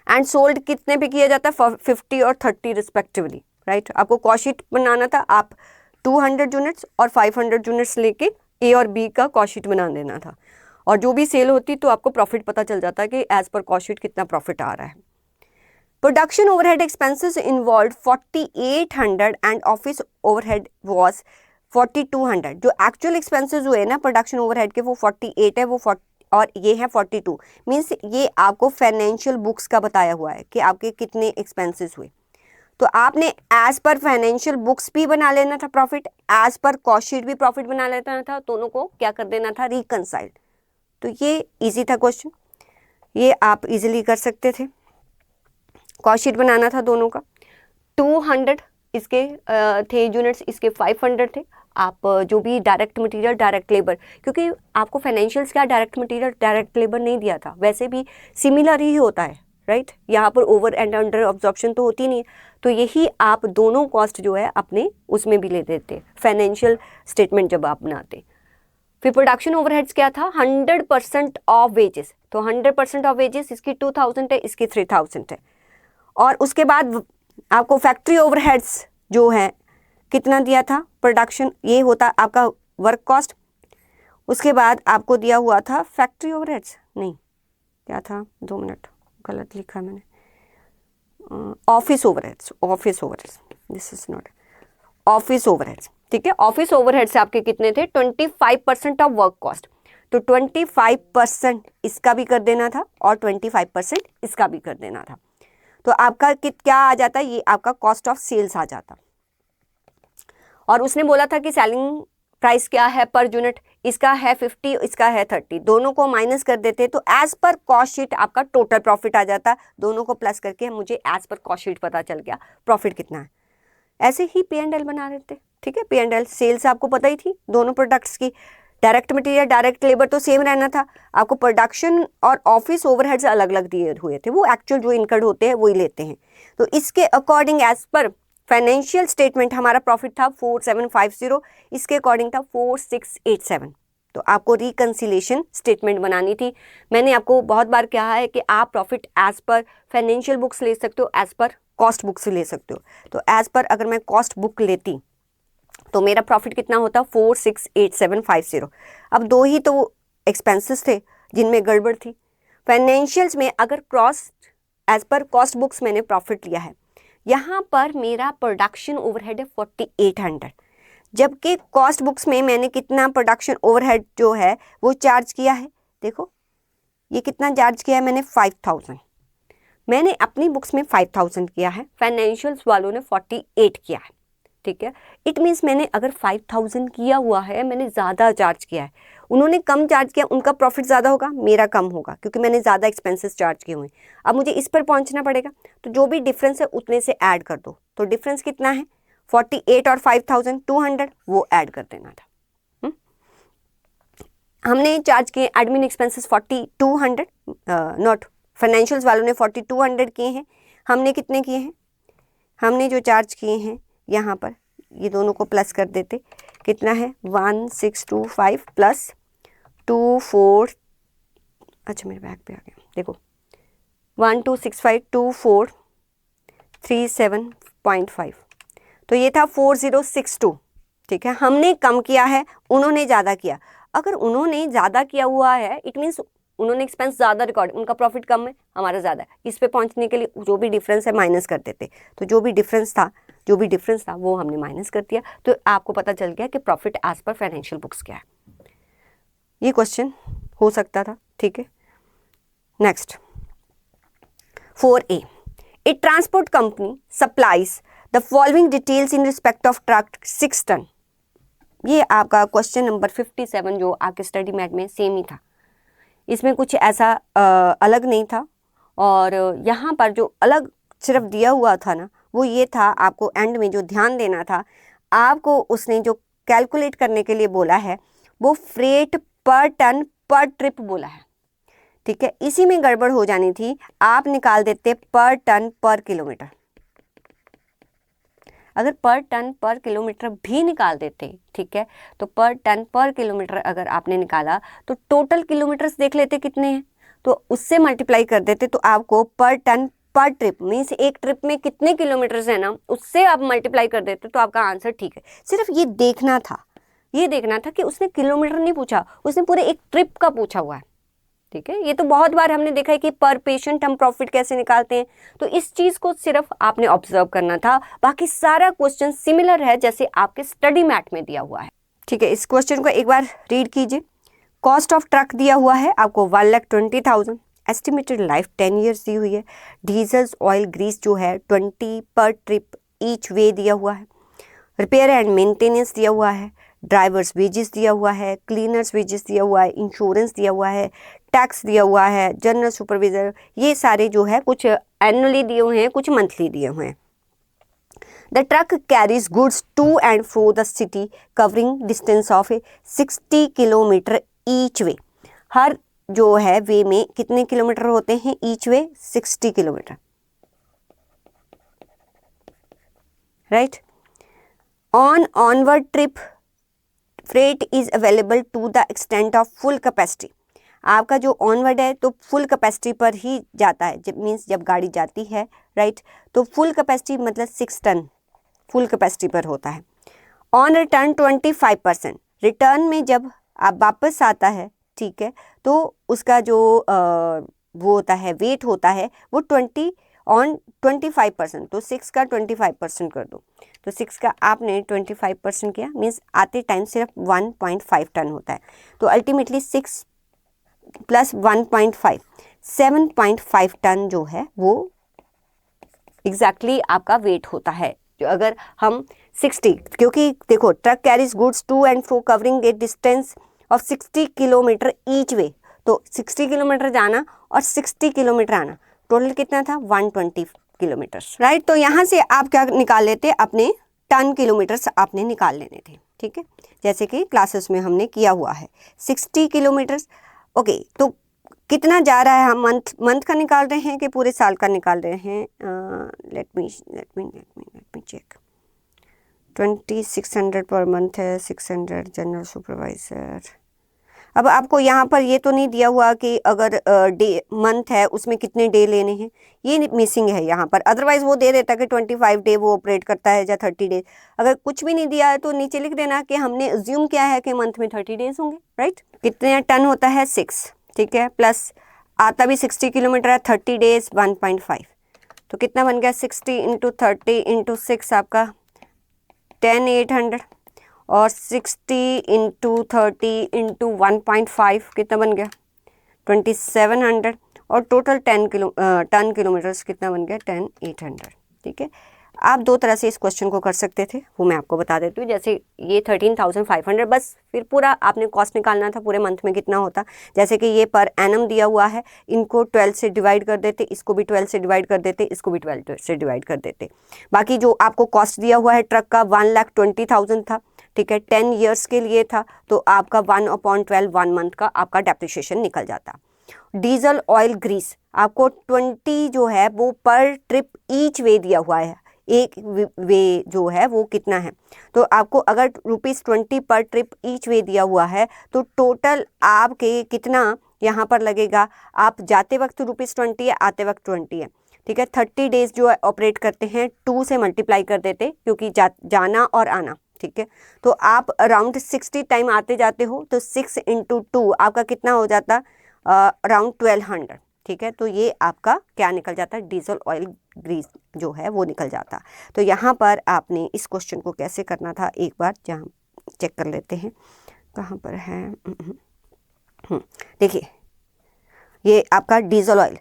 एंड सोल्ड कितने पे किया जाता है, 50 और 30 रिस्पेक्टिवली, राइट। आपको कॉस्ट शीट बनाना था, आप 200 यूनिट्स और 500 यूनिट्स लेके ए और बी का कॉस्ट शीट बना देना था, और जो भी सेल होती तो आपको प्रॉफिट पता चल जाता है कि एज पर कॉस्ट शीट कितना प्रॉफिट आ रहा है। Production overhead expenses involve 4800 and office overhead was 4200। जो एक्चुअल एक्सपेंसेस हुए ना प्रोडक्शन ओवरहेड के वो 48 है, वो 40 और ये है 42। मीन्स ये आपको फाइनेंशियल बुक्स का बताया हुआ है कि आपके कितने एक्सपेंसेस हुए। तो आपने एज पर फाइनेंशियल बुक्स भी बना लेना था profit, as per cost sheet भी प्रॉफिट बना लेना था, दोनों को क्या कर देना था, रिकंसाइल्ड। तो ये इजी था क्वेश्चन, ये आप इजीली कर सकते थे। कॉस्ट शीट बनाना था दोनों का। 200 इसके थे यूनिट्स, इसके 500 थे। आप जो भी डायरेक्ट मटेरियल, डायरेक्ट लेबर, क्योंकि आपको फाइनेंशियल्स क्या डायरेक्ट मटेरियल डायरेक्ट लेबर नहीं दिया था, वैसे भी सिमिलर ही होता है, राइट। यहाँ पर ओवर एंड अंडर ऑब्जॉर्प्शन तो होती नहीं है, तो यही आप दोनों कॉस्ट जो है अपने उसमें भी ले देते फाइनेंशियल स्टेटमेंट जब आप बनाते। फिर प्रोडक्शन ओवरहेड्स क्या था, 100% ऑफ वेजेस, तो 100% ऑफ वेजेस इसकी 2000 है, इसकी 3000 है। और उसके बाद आपको फैक्ट्री ओवरहेड्स जो है कितना दिया था, प्रोडक्शन ये होता आपका वर्क कॉस्ट। उसके बाद आपको दिया हुआ था फैक्ट्री ओवरहेड्स, नहीं क्या था, 2 मिनट गलत लिखा मैंने, office overheads, office overheads, this is not office overheads, ठीक है। ऑफिस ओवरहेड्स आपके कितने थे, 25% ऑफ वर्क कॉस्ट, तो 25% इसका भी कर देना था और 25% इसका भी कर देना था। तो आपका क्या आ जाता है, ये आपका कॉस्ट ऑफ सेल्स आ जाता। और उसने बोला था कि सेलिंग प्राइस क्या है पर यूनिट, इसका है 50, इसका है 30, दोनों को माइनस कर देते तो एज पर कॉस्ट शीट आपका टोटल प्रॉफिट आ जाता। दोनों को प्लस करके मुझे एज पर कॉस्ट शीट पता चल गया प्रॉफिट कितना है। ऐसे ही P&L बना देते, ठीक है। P&L सेल्स आपको पता ही थी दोनों प्रोडक्ट्स की, डायरेक्ट मटेरियल डायरेक्ट लेबर तो सेम रहना था, आपको प्रोडक्शन और ऑफिस ओवरहेड्स अलग अलग दिए हुए थे, वो एक्चुअल जो इनकर्ड होते हैं वही लेते हैं। तो इसके according as per financial statement हमारा प्रॉफिट था 4750, इसके अकॉर्डिंग था 4687। तो आपको रिकंसिलेशन स्टेटमेंट बनानी थी। मैंने आपको बहुत बार कहा है कि आप profit as per financial books ले सकते हो, एज पर कॉस्ट बुक्स ले सकते हो। तो एज पर अगर मैं कॉस्ट बुक लेती तो मेरा प्रॉफिट कितना होता, 468750। अब 2 ही तो एक्सपेंसेस थे जिनमें गड़बड़ थी। फाइनेंशियल्स में अगर एज पर कॉस्ट बुक्स मैंने प्रॉफिट लिया है, यहाँ पर मेरा प्रोडक्शन ओवरहेड है 4800, जबकि कॉस्ट बुक्स में मैंने कितना प्रोडक्शन ओवरहेड जो है वो चार्ज किया है, देखो ये कितना चार्ज किया है मैंने, 5000। मैंने अपनी बुक्स में 5000 किया है, फाइनेंशियल्स वालों ने 48 किया है, ठीक है। इट मीन्स मैंने अगर 5000 किया हुआ है, मैंने ज़्यादा चार्ज किया है, उन्होंने कम चार्ज किया, उनका प्रॉफिट ज़्यादा होगा, मेरा कम होगा, क्योंकि मैंने ज़्यादा एक्सपेंसेस चार्ज किए हुए हैं। अब मुझे इस पर पहुंचना पड़ेगा, तो जो भी डिफरेंस है उतने से ऐड कर दो। तो डिफरेंस कितना है, 48 और 5000 200, वो ऐड कर देना था। हमने चार्ज किए एडमिन एक्सपेंसेस 4200, नॉट फाइनेंशियल्स वालों ने 4200 किए हैं, हमने कितने किए हैं, हमने जो चार्ज किए हैं यहाँ पर ये दोनों को प्लस कर देते, कितना है 1625 प्लस 24, अच्छा मेरे बैग पे आ गया, देखो 1265 2437.5, तो ये था 4062, ठीक है। हमने कम किया है, उन्होंने ज़्यादा किया। अगर उन्होंने ज़्यादा किया हुआ है इट मीन्स उन्होंने एक्सपेंस ज़्यादा रिकॉर्ड, उनका प्रॉफिट कम है, हमारा ज़्यादा है। इस पे पहुंचने के लिए जो भी डिफरेंस है माइनस कर देते, तो जो भी डिफरेंस था वो हमने माइनस कर दिया, तो आपको पता चल गया कि profit as per financial books क्या है। ये क्वेश्चन हो सकता था, ठीक है। Next 4A, a transport company supplies the following details in respect of truck 6 ton. ये आपका क्वेश्चन नंबर 57 जो आपके स्टडी मैट में सेम ही था, इसमें कुछ ऐसा अलग नहीं था। और यहाँ पर जो अलग सिर्फ दिया हुआ था ना, वो ये था, आपको एंड में जो ध्यान देना था, आपको उसने जो कैलकुलेट करने के लिए बोला है वो फ्रेट पर टन पर ट्रिप बोला है, ठीक है। इसी में गड़बड़ हो जानी थी, आप निकाल देते पर टन पर किलोमीटर। अगर पर टन पर किलोमीटर भी निकाल देते, ठीक है, तो पर टन पर किलोमीटर अगर आपने निकाला तो टोटल किलोमीटर्स देख लेते कितने हैं, तो उससे मल्टीप्लाई कर देते, तो आपको पर टन पर ट्रिप मीन्स एक ट्रिप में कितने किलोमीटर्स है ना, उससे आप मल्टीप्लाई कर देते तो आपका आंसर ठीक है। सिर्फ ये देखना था, ये देखना था कि उसने किलोमीटर नहीं पूछा, उसने पूरे एक ट्रिप का पूछा हुआ है, ठीक है। ये तो बहुत बार हमने देखा है कि पर पेशेंट हम प्रॉफिट कैसे निकालते हैं, तो इस चीज को सिर्फ आपने ऑब्जर्व करना था। बाकी सारा क्वेश्चन सिमिलर है जैसे आपके स्टडी मैट में दिया हुआ है, ठीक है। इस क्वेश्चन को एक बार रीड कीजिए। कॉस्ट ऑफ ट्रक दिया हुआ है आपको 1,20,000, एस्टिमेटेड लाइफ 10 ईयर्स दी हुई है, डीजल ऑयल ग्रीस जो है 20 पर ट्रिप ईच वे दिया हुआ है, रिपेयर एंड मेंटेनेंस दिया हुआ है, ड्राइवर्स वेजेस दिया हुआ है, क्लीनर्स वेजेस दिया हुआ है, इंश्योरेंस दिया हुआ है, टैक्स दिया हुआ है, जनरल सुपरवाइजर, ये सारे जो है कुछ एनुअली दिए हुए हैं, कुछ मंथली दिए हुए हैं। The truck carries goods to and fro the city covering distance of 60 kilometre each way. हर जो है वे में कितने किलोमीटर होते हैं each way? 60 kilometre, right. On onward trip freight is available to the extent of full capacity. आपका जो onward है तो फुल कैपेसिटी पर ही जाता है, जब मीन्स जब गाड़ी जाती है, राइट, तो फुल कैपेसिटी मतलब 6 टन फुल कैपेसिटी पर होता है। ऑन रिटर्न 25%, रिटर्न में जब आप वापस आता है, ठीक है, तो उसका जो वो होता है वेट होता है वो 20 ऑन 25%, तो 6 का 25% कर दो, तो 6 का आपने 25% किया, मीन्स आते टाइम सिर्फ 1.5 टन होता है, तो अल्टीमेटली 6 प्लस 1.5 7.5 टन जो है वो एग्जैक्टली आपका वेट होता है। जो अगर हम 60, क्योंकि देखो truck carries goods to and fro covering a distance of 60 kilometre each way, तो 60 किलोमीटर जाना और 60 किलोमीटर आना, टोटल कितना था? 120 किलोमीटर्स, राइट। तो यहाँ से आप क्या निकाल लेते, अपने टन किलोमीटर्स आपने निकाल लेने थे, ठीक है, जैसे कि क्लासेस में हमने किया हुआ है। 60 किलोमीटर्स, ओके, तो कितना जा रहा है? हम मंथ का निकाल रहे हैं कि पूरे साल का निकाल रहे हैं? Let me check. 2600 per month है, 600 जनरल सुपरवाइजर। अब आपको यहाँ पर ये तो नहीं दिया हुआ कि अगर डे मंथ है उसमें कितने डे लेने हैं, ये मिसिंग है यहाँ पर। अदरवाइज वो दे देता कि 25 डे वो ऑपरेट करता है या 30 डेज। अगर कुछ भी नहीं दिया है तो नीचे लिख देना कि हमने अज्यूम किया है कि मंथ में 30 डेज होंगे, राइट। कितने टन होता है? 6, ठीक है, प्लस आता भी 60 किलोमीटर है, 30 डेज 1.5, तो कितना बन गया? 60 इंटू 30 इंटू 6 आपका 10,800, और 60 इंटू 30 इंटू 1.5 कितना बन गया? 2700, और टोटल टन किलोमीटर्स कितना बन गया? 10,800, ठीक है। आप दो तरह से इस क्वेश्चन को कर सकते थे, वो मैं आपको बता देती हूँ। जैसे ये 13,500, बस फिर पूरा आपने कॉस्ट निकालना था पूरे मंथ में कितना होता। जैसे कि ये पर एनम दिया हुआ है, इनको 12 से डिवाइड कर देते, इसको भी 12 से डिवाइड कर देते, इसको भी 12 से डिवाइड कर देते। बाकी जो आपको कॉस्ट दिया हुआ है ट्रक का 1,20,000 था, ठीक है, 10 ईयर्स के लिए था, तो आपका 1/12 1 मंथ का आपका डेप्रिसिएशन निकल जाता। डीजल ऑयल ग्रीस आपको 20 जो है वो पर ट्रिप ईच वे दिया हुआ है, एक वे जो है वो कितना है, तो आपको अगर ₹20 पर ट्रिप ईच वे दिया हुआ है तो टोटल आपके कितना यहाँ पर लगेगा? आप जाते वक्त ₹20 है, आते वक्त 20 है, ठीक है। 30 डेज जो है ऑपरेट करते हैं, 2 से मल्टीप्लाई कर देते क्योंकि जाना और आना, ठीक है। तो आप अराउंड 60 टाइम आते जाते हो, तो 6 इंटू 2 आपका कितना हो जाता? अराउंड 1200, ठीक है। तो ये आपका क्या निकल जाता है? डीजल ऑयल ग्रीस जो है वो निकल जाता। तो यहाँ पर आपने इस क्वेश्चन को कैसे करना था, एक बार जहाँ चेक कर लेते हैं, कहाँ पर है। देखिए ये आपका डीजल ऑयल,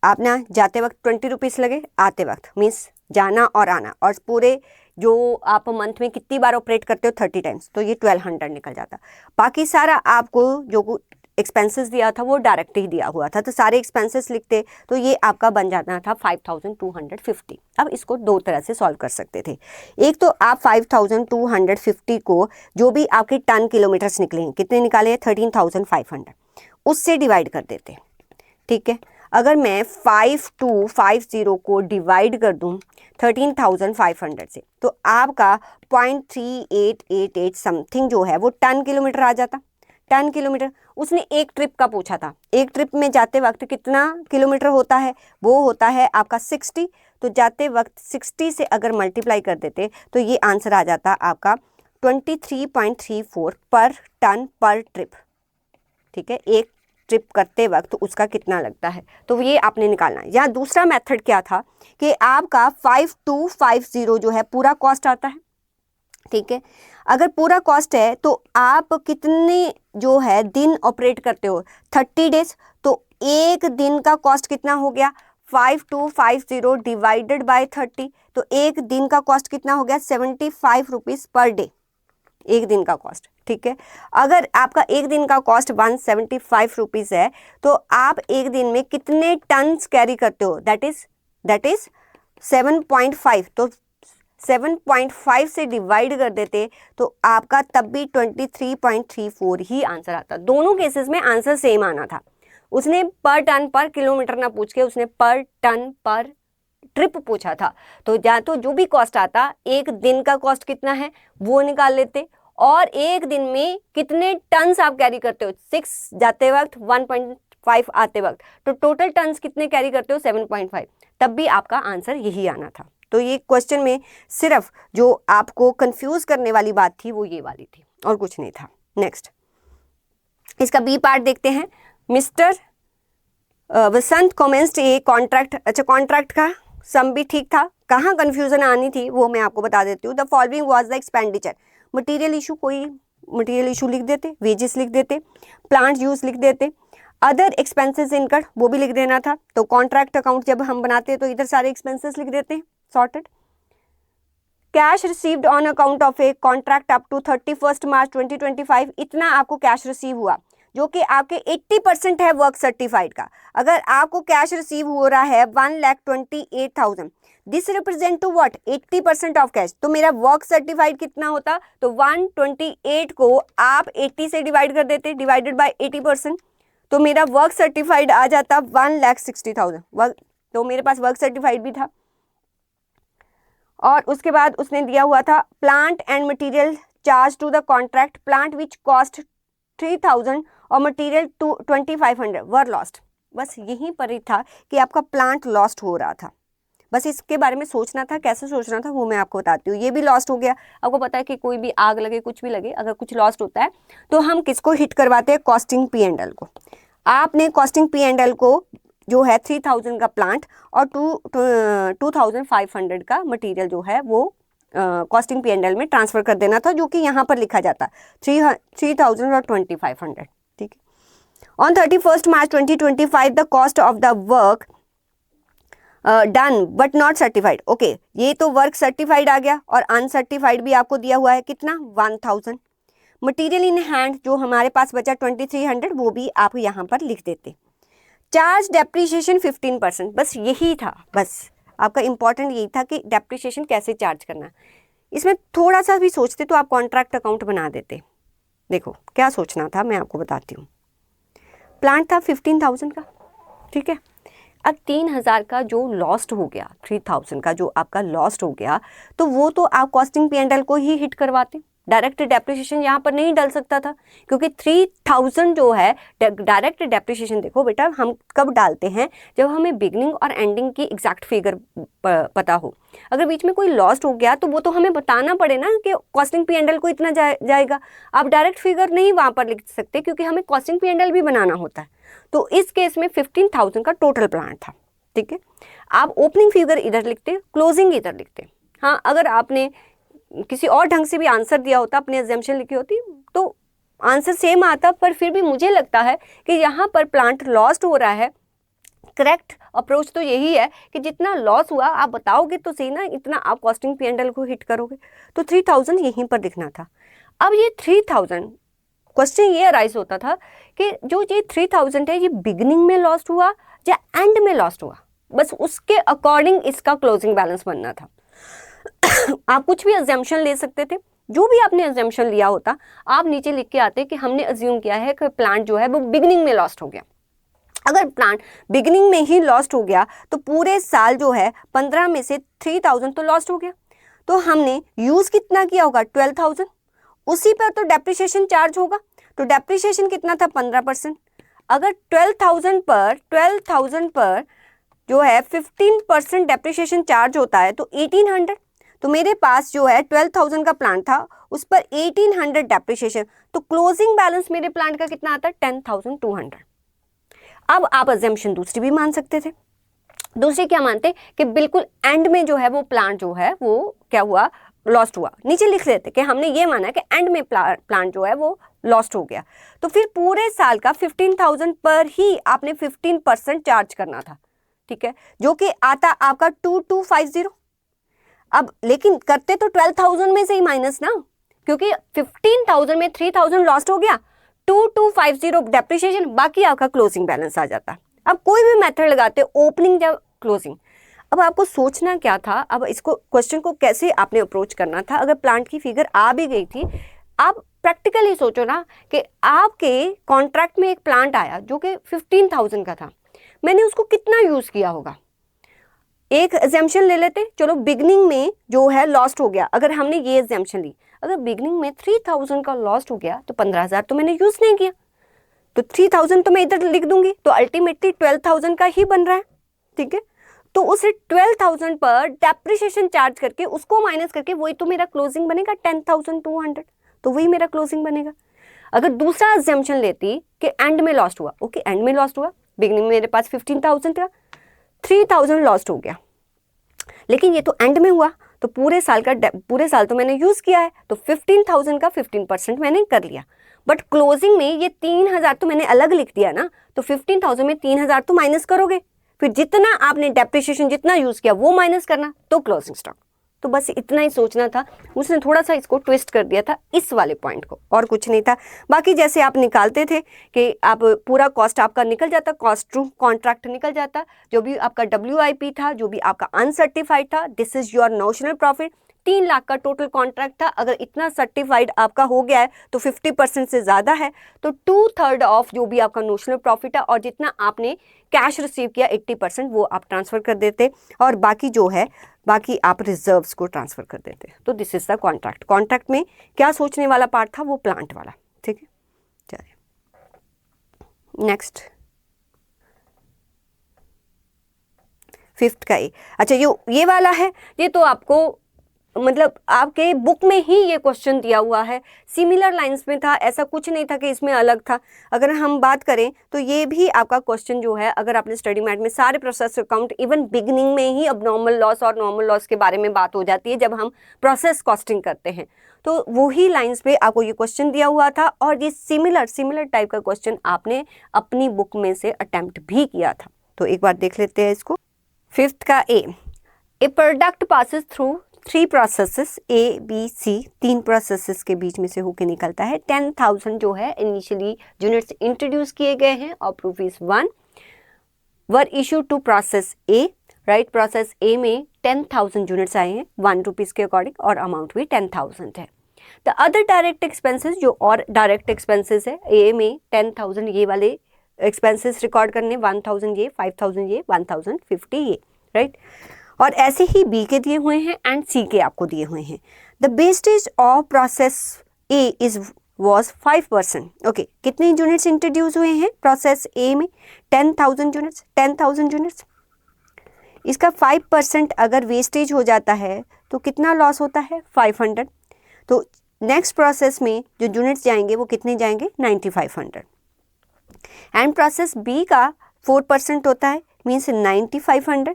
आप ना जाते वक्त 20 रुपीज़ लगे, आते वक्त मीन्स जाना और आना, और पूरे जो आप मंथ में कितनी बार ऑपरेट करते हो 30 टाइम्स, तो ये 1200 निकल जाता। बाकी सारा आपको जो एक्सपेंसेस दिया था वो डायरेक्ट ही दिया हुआ था, तो सारे एक्सपेंसेस लिखते तो ये आपका बन जाना था 5250। अब इसको दो तरह से सॉल्व कर सकते थे। एक तो आप 5250 को जो भी आपके टन किलोमीटर्स निकले हैं, कितने निकाले हैं 13,500, उससे डिवाइड कर देते। ठीक है, अगर मैं 5250 को डिवाइड कर दूं 13,500 से, तो आपका 0.3888 समथिंग जो है वो टन किलोमीटर आ जाता। टन किलोमीटर उसने एक ट्रिप का पूछा था, एक ट्रिप में जाते वक्त कितना किलोमीटर होता है, वो होता है आपका 60, तो जाते वक्त 60 से अगर मल्टीप्लाई कर देते तो ये आंसर आ जाता आपका 23.34 पर टन पर ट्रिप। ठीक है, एक ट्रिप करते वक्त तो उसका कितना लगता है, तो ये आपने निकालना है। या दूसरा मेथड क्या था कि आपका 5250 जो है पूरा कॉस्ट आता है। ठीक है, अगर पूरा कॉस्ट है तो आप कितने जो है दिन ऑपरेट करते हो 30 डेज, तो एक दिन का कॉस्ट कितना हो गया 5250 डिवाइडेड बाय 30, तो एक दिन का कॉस्ट कितना हो गया 75 रुपीज़ पर डे, एक दिन का कॉस्ट। ठीक है, अगर आपका एक दिन का कॉस्ट 175 रुपीज़ है, तो आप एक दिन में कितने टन्स कैरी करते हो, दैट इज 7.5, तो 7.5 से डिवाइड कर देते तो आपका तब भी 23.34 ही आंसर आता। दोनों केसेस में आंसर सेम आना था। उसने पर टन पर किलोमीटर ना पूछ के उसने पर टन पर ट्रिप पूछा था, तो या तो जो भी कॉस्ट आता, एक दिन का कॉस्ट कितना है वो निकाल लेते, और एक दिन में कितने टन्स आप कैरी करते हो, 6 जाते वक्त 1.5 आते वक्त, तो टोटल टन्स कितने कैरी करते हो 7.5, तब भी आपका आंसर यही आना था। तो ये क्वेश्चन में सिर्फ जो आपको कंफ्यूज करने वाली बात थी वो ये वाली थी और कुछ नहीं था। नेक्स्ट, इसका बी पार्ट देखते हैं। Mister Vasant commenced a contract. अच्छा, कॉन्ट्रैक्ट का सम भी ठीक था, कहाँ कंफ्यूजन आनी थी वो मैं आपको बता देती हूँ। The following was the expenditure, material issue, कोई मटेरियल इशू लिख देते, वेजेस लिख देते, प्लांट यूज लिख देते, अदर एक्सपेंसेस इनकर्ड वो भी लिख देना था। तो कॉन्ट्रैक्ट अकाउंट जब हम बनाते हैं तो इधर सारे एक्सपेंसेस लिख देते हैं, sorted. Cash received on account of a contract up to 31 March 2025, इतना आपको कैश रिसीव हुआ जो कि आपके 80% है वर्क सर्टिफाइड का। अगर आपको कैश रिसीव हो रहा है 1,28,000, this represent to what 80% of cash, तो मेरा वर्क सर्टिफाइड कितना होता, तो 128 को आप 80 से डिवाइड कर देते, डिवाइडेड बाय 80%, तो मेरा वर्क सर्टिफाइड आ जाता 1,60,000। तो मेरे पास वर्क सर्टिफाइड भी था, और उसके बाद उसने दिया हुआ था plant and material charge to the contract, plant which cost 3,000 और मटेरियल 2,500 वर लॉस्ट। बस यहीं पर ही था कि आपका प्लांट लॉस्ट हो रहा था, बस इसके बारे में सोचना था, कैसे सोचना था वो मैं आपको बताती हूँ। ये भी लॉस्ट हो गया। आपको पता है कि कोई भी आग लगे, कुछ भी लगे, अगर कुछ लॉस्ट होता है तो हम किसको हिट करवाते हैं, कॉस्टिंग P&L को। आपने कॉस्टिंग P&L को जो है 3,000 का प्लांट और 2,500 का मटेरियल जो है वो कॉस्टिंग P&L में ट्रांसफर कर देना था, जो कि यहाँ पर लिखा जाता 3,000 और 2,500। ठीक है, on 31 March 2025 the cost of the work done but not certified. Okay, ये तो वर्क सर्टिफाइड आ गया और अनसर्टिफाइड भी आपको दिया हुआ है कितना 1,000। मटेरियल इन हैंड जो हमारे पास बचा 2,300, वो भी आप यहाँ पर लिख देते। चार्ज डेप्रीशिएशन 15%, बस यही था, बस आपका इंपॉर्टेंट यही था कि डेप्रीशिएशन कैसे चार्ज करना। इसमें थोड़ा सा भी सोचते तो आप कॉन्ट्रैक्ट अकाउंट बना देते। देखो क्या सोचना था मैं आपको बताती हूँ। प्लांट था 15,000 का, ठीक है, अब 3,000 का जो लॉस्ट हो गया, 3,000 का जो आपका लॉस्ट हो गया, तो वो तो आप कॉस्टिंग P&L को ही हिट करवाते। डायरेक्ट डेप्रिसिएशन यहाँ पर नहीं डाल सकता था, क्योंकि 3,000 जो है डायरेक्ट डेप्रिसिएशन, देखो बेटा हम कब डालते हैं, जब हमें बिगनिंग और एंडिंग की एग्जैक्ट फिगर पता हो। अगर बीच में कोई लॉस्ट हो गया तो वो तो हमें बताना पड़े ना कि कॉस्टिंग P&L को इतना जाएगा। आप डायरेक्ट फिगर नहीं वहाँ पर लिख सकते, क्योंकि हमें कॉस्टिंग P&L भी बनाना होता है। तो इस केस में 15,000 का टोटल प्लांट था, ठीक है। आप ओपनिंग फिगर इधर लिखते, क्लोजिंग इधर लिखते। हाँ, अगर आपने किसी और ढंग से भी आंसर दिया होता, अपनी एग्जाम्पशन लिखी होती, तो आंसर सेम आता, पर फिर भी मुझे लगता है कि यहाँ पर प्लांट लॉस्ट हो रहा है। करेक्ट अप्रोच तो यही है कि जितना लॉस हुआ आप बताओगे तो सही ना, इतना आप कॉस्टिंग P&L को हिट करोगे। तो 3000 यहीं पर दिखना था। अब ये 3000 क्वेश्चन ये अराइज होता था कि जो ये 3000 है ये बिगिनिंग में लॉस्ट हुआ या एंड में लॉस्ट हुआ, बस उसके अकॉर्डिंग इसका क्लोजिंग बैलेंस बनना था। आप कुछ भी अजम्पशन ले सकते थे, जो भी आपने अजम्पशन लिया होता आप नीचे लिख के आते कि हमने अज्यूम किया है कि प्लांट जो है वो बिगिनिंग में लॉस्ट हो गया। अगर प्लांट बिगिनिंग में ही लॉस्ट हो गया तो पूरे साल जो है 15 में से 3000 तो लॉस्ट हो गया। तो हमने यूज कितना किया होगा 12,000, उसी पर तो डेप्रिसिएशन चार्ज होगा। तो डेप्रिसिएशन कितना था 15%। अगर 12,000 पर जो है 15% डेप्रिसिएशन चार्ज होता है तो 1800। तो मेरे पास जो है 12,000 का प्लांट था, उस पर 1800 डेप्रिसिएशन, तो क्लोजिंग बैलेंस मेरे प्लांट का कितना आता है 10,200। अब आप अजम्पशन दूसरी भी मान सकते थे। दूसरी क्या मानते कि बिल्कुल एंड में जो है वो प्लांट जो है वो क्या हुआ, लॉस्ट हुआ। नीचे लिख लेते कि हमने ये माना कि एंड में प्लांट जो है वो लॉस्ट हो गया। तो फिर पूरे साल का 15,000 पर ही आपने 15% चार्ज करना था, ठीक है, जो कि आता आपका 2250। अब लेकिन करते तो 12,000 में से ही माइनस ना, क्योंकि 15,000 में 3,000 लॉस्ट हो गया, 2250 डेप्रिसिएशन, बाकी आपका क्लोजिंग बैलेंस आ जाता। अब कोई भी मेथड लगाते ओपनिंग या क्लोजिंग। अब आपको सोचना क्या था, अब इसको क्वेश्चन को कैसे आपने अप्रोच करना था। अगर प्लांट की फिगर आ भी गई थी, आप प्रैक्टिकली सोचो ना कि आपके कॉन्ट्रैक्ट में एक प्लांट आया जो कि 15,000 का था, मैंने उसको कितना यूज किया होगा। एक एग्जाम्पशन ले लेते, चलो बिगनिंग में जो है लॉस्ट हो गया, अगर हमने ये एग्जाम्पशन ली, अगर बिगनिंग में 3000 का लॉस्ट हो गया तो 15,000 तो मैंने यूज नहीं किया, तो 3000 तो मैं इधर लिख दूंगी, तो अल्टीमेटली 12,000 का ही बन रहा है, ठीक है। तो उस 12,000 पर डेप्रिसिएशन चार्ज करके उसको माइनस करके वही तो मेरा क्लोजिंग बनेगा 10,200, तो वही मेरा क्लोजिंग बनेगा। अगर दूसरा एग्जाम्पशन लेती कि एंड में लॉस्ट हुआ, ओके एंड में लॉस्ट हुआ, बिगनिंग में मेरे पास 15,000 था, 3,000 लॉस्ट हो गया, लेकिन ये तो एंड में हुआ, तो पूरे साल तो मैंने यूज किया है, तो 15,000 का 15% मैंने कर लिया। बट क्लोजिंग में ये 3,000 तो मैंने अलग लिख दिया ना, तो 15,000 में 3,000 तो माइनस करोगे, फिर जितना आपने डेप्रिसिएशन जितना यूज किया वो माइनस करना, तो क्लोजिंग स्टॉक। तो बस इतना ही सोचना था, उसने थोड़ा सा इसको ट्विस्ट कर दिया था इस वाले पॉइंट को, और कुछ नहीं था। बाकी जैसे आप निकालते थे कि आप पूरा कॉस्ट आपका निकल जाता, कॉस्ट टू कॉन्ट्रैक्ट निकल जाता, जो भी आपका WIP था, जो भी आपका अनसर्टिफाइड था, this is your notional profit. 3 lakh का टोटल कॉन्ट्रैक्ट था, अगर इतना सर्टिफाइड आपका हो गया है तो 50% से ज़्यादा है, तो 2/3 ऑफ जो भी आपका नोशनल प्रॉफिट है और जितना आपने कैश रिसीव किया 80% वो आप ट्रांसफ़र कर देते, और बाकी जो है बाकी आप रिजर्व्स को ट्रांसफ़र कर देते। तो this is the contract. Contract में क्या सोचने वाला पार्ट था, वो प्लांट वाला, ठीक है। चलिए नेक्स्ट 5th का अच्छा ये वाला है, ये तो आपको मतलब आपके बुक में ही ये क्वेश्चन दिया हुआ है, सिमिलर लाइंस में था, ऐसा कुछ नहीं था कि इसमें अलग था। अगर हम बात करें तो ये भी आपका क्वेश्चन जो है, अगर आपने स्टडी मैट में सारे प्रोसेस अकाउंट, इवन बिगनिंग में ही अब नॉर्मल लॉस और नॉर्मल लॉस के बारे में बात हो जाती है जब हम प्रोसेस कॉस्टिंग करते हैं, तो वही लाइन्स पे आपको ये क्वेश्चन दिया हुआ था, और ये सिमिलर टाइप का क्वेश्चन आपने अपनी बुक में से अटेम्प्ट भी किया था। तो एक बार देख लेते हैं इसको। 5th का a product passes through 3 processes ABC, 3 processes के बीच में से होके निकलता है। 10,000 जो है इनिशियली यूनिट्स इंट्रोड्यूस किए गए हैं और rupees 1 were issue to process A, right. Process A में 10,000 यूनिट्स आए हैं 1 रुपीज़ के अकॉर्डिंग, और अमाउंट भी 10,000 है। द अदर डायरेक्ट एक्सपेंसेस, जो और डायरेक्ट एक्सपेंसेस है, ए में 10,000 ये वाले एक्सपेंसेस रिकॉर्ड करने, 1,000 ये, 5,000 ये, 1,050 ये, राइट। और ऐसे ही बी के दिए हुए हैं एंड सी के आपको दिए हुए हैं। The wastage of process A was 5%। Okay, कितने यूनिट्स इंट्रोड्यूस हुए हैं प्रोसेस ए में? 10,000 यूनिट्स। 10,000 यूनिट्स, इसका 5% अगर वेस्टेज हो जाता है तो कितना लॉस होता है? 500। तो नेक्स्ट प्रोसेस में जो यूनिट्स जाएंगे वो कितने जाएंगे? 9,500। एंड प्रोसेस बी का 4% होता है, मीन्स 9,500।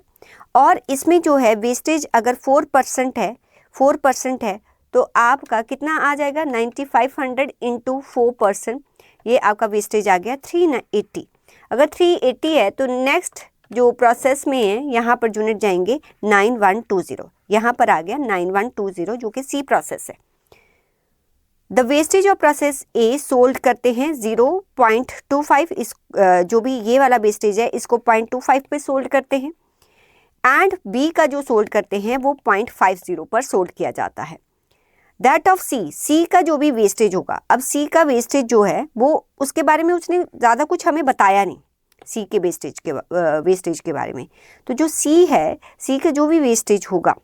और इसमें जो है वेस्टेज अगर 4% है तो आपका कितना आ जाएगा 9500 इंटू 4%, ये आपका वेस्टेज आ गया 380। अगर 380 है तो नेक्स्ट जो प्रोसेस में है यहाँ पर यूनिट जाएंगे 9120, यहाँ पर आ गया 9120 जो कि सी प्रोसेस है। The wastage of process A sold करते हैं 0.25, इस जो भी ये वाला वेस्टेज है इसको 0.25 पे सोल्ड करते हैं, एंड बी का जो सोल्ड करते हैं वो 0.50 पर सोल्ड किया जाता है। दैट ऑफ सी, सी का जो भी वेस्टेज होगा, अब सी का वेस्टेज जो है वो उसके बारे में उसने ज़्यादा कुछ हमें बताया नहीं, सी के वेस्टेज के बारे में। तो जो सी है, सी का जो भी वेस्टेज होगा,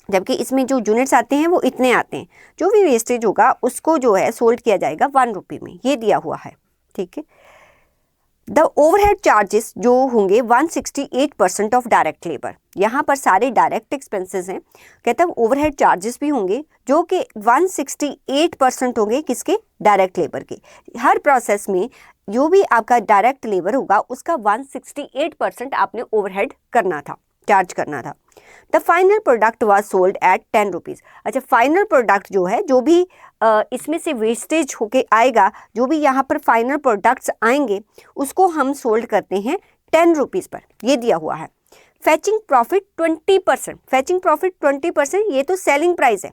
जबकि इसमें जो यूनिट्स आते हैं वो इतने आते हैं, जो भी वेस्टेज होगा उसको जो है सोल्ड किया जाएगा 1 रुपये में, ये दिया हुआ है, ठीक है। द ओवरहेड चार्जेस जो होंगे 168% ऑफ डायरेक्ट लेबर, यहाँ पर सारे डायरेक्ट एक्सपेंसेस हैं, कहता है ओवरहेड चार्जेस भी होंगे जो कि 168% होंगे, किसके, डायरेक्ट लेबर के। हर प्रोसेस में जो भी आपका डायरेक्ट लेबर होगा उसका 168% आपने ओवरहेड करना था, चार्ज करना था। The final product was sold at 10 rupees. अच्छा, फाइनल प्रोडक्ट जो है, जो भी इसमें से वेस्टेज होके आएगा, जो भी यहाँ पर फाइनल प्रोडक्ट्स आएंगे उसको हम सोल्ड करते हैं 10 रुपीज़ पर, ये दिया हुआ है। फैचिंग प्रॉफिट 20%, फैचिंग प्रॉफिट 20%, ये तो सेलिंग प्राइस है,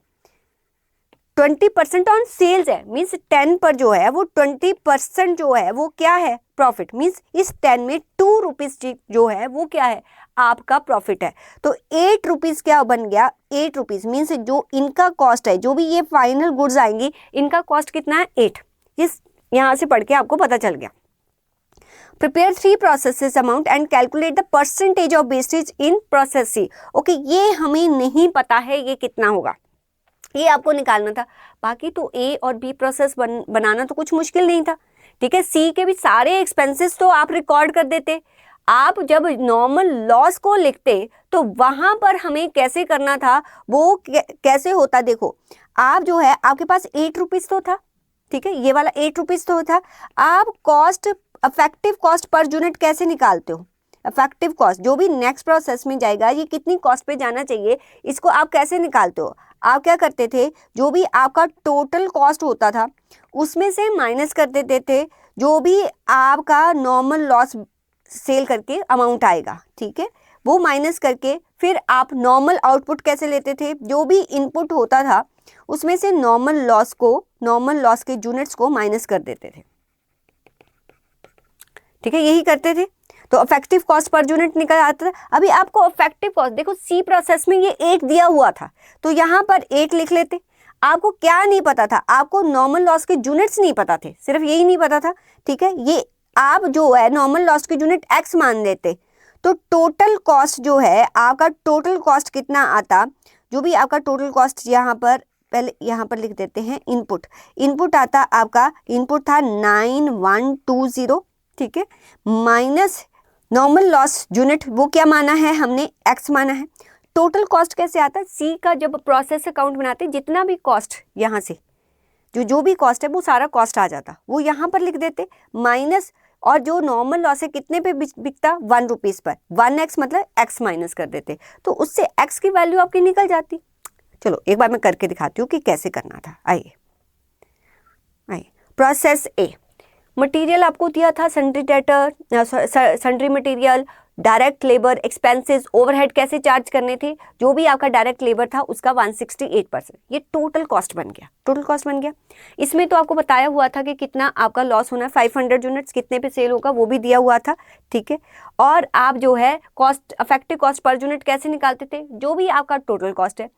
20% ऑन सेल्स है, मीन्स 10 पर जो है वो 20% जो है वो क्या है, प्रॉफिट। मीन्स इस 10 में 2 रुपीज़ जो है वो क्या है, आपका प्रॉफिट है। तो 8 रुपीज़ क्या बन गया, 8 रुपीज़ मीन्स जो इनका कॉस्ट है, जो भी ये फाइनल गुड्स आएंगी इनका कॉस्ट कितना है, 8। इस यहाँ से पढ़ के आपको पता चल गया। Prepare 3 processes amount and calculate the percentage of wastage in process C. Okay, ये हमें नहीं पता है ये कितना होगा, ये आपको निकालना था। बाकी तो ए और बी प्रोसेस बनाना तो कुछ मुश्किल नहीं था, ठीक है। सी के भी सारे एक्सपेंसेस तो आप रिकॉर्ड कर देते। आप जब नॉर्मल लॉस को लिखते तो वहां पर हमें कैसे करना था, वो कैसे होता, देखो आप जो है आपके पास 8 रुपीज़ तो था, ठीक है, ये वाला 8 रुपीज़ तो था। आप cost, effective cost per unit कैसे निकालते हो, इफेक्टिव कॉस्ट जो भी नेक्स्ट प्रोसेस में जाएगा ये कितनी कॉस्ट पे जाना चाहिए, इसको आप कैसे निकालते हो। आप क्या करते थे, जो भी आपका टोटल कॉस्ट होता था उसमें से माइनस कर देते थे जो भी आपका नॉर्मल लॉस सेल करके अमाउंट आएगा, ठीक है, वो माइनस करके फिर आप नॉर्मल आउटपुट कैसे लेते थे, जो भी इनपुट होता था उसमें से नॉर्मल लॉस के यूनिट्स को माइनस कर देते थे, ठीक है, यही करते थे। तो इफेक्टिव कॉस्ट पर यूनिट निकल आता था। अभी आपको इफेक्टिव कॉस्ट, देखो सी प्रोसेस में ये 8 दिया हुआ था तो यहाँ पर 8 लिख लेते। आपको क्या नहीं पता था, आपको नॉर्मल लॉस के यूनिट्स नहीं पता थे, सिर्फ यही नहीं पता था, ठीक है। ये आप जो है नॉर्मल लॉस के यूनिट एक्स मान लेते तो टोटल कॉस्ट जो है आपका, टोटल कॉस्ट कितना आता, जो भी आपका टोटल कॉस्ट, यहाँ पर पहले यहाँ पर लिख देते हैं इनपुट आता आपका, इनपुट था 9120, ठीक है, माइनस नॉर्मल लॉस यूनिट, वो क्या माना है हमने, एक्स माना है। टोटल कॉस्ट कैसे आता है, सी का जब प्रोसेस अकाउंट बनाते जितना भी कॉस्ट यहाँ से जो भी कॉस्ट है वो सारा कॉस्ट आ जाता, वो यहाँ पर लिख देते माइनस, और जो नॉर्मल लॉस है कितने पे बिकता, 1 रुपीज़ पर, 1x मतलब x माइनस कर देते, तो उससे x की वैल्यू आपकी निकल जाती। चलो एक बार मैं करके दिखाती हूँ कि कैसे करना था। आइए प्रोसेस ए, मटेरियल आपको दिया था, sundry debtor, sundry material, direct labour, expenses, overhead कैसे चार्ज करने थे, जो भी आपका डायरेक्ट लेबर था उसका 168%, ये टोटल कॉस्ट बन गया। इसमें तो आपको बताया हुआ था कि कितना आपका लॉस होना है, 500 यूनिट्स कितने पे सेल होगा वो भी दिया हुआ था, ठीक है। और आप जो है cost, effective cost per unit कैसे निकालते थे, जो भी आपका टोटल कॉस्ट है,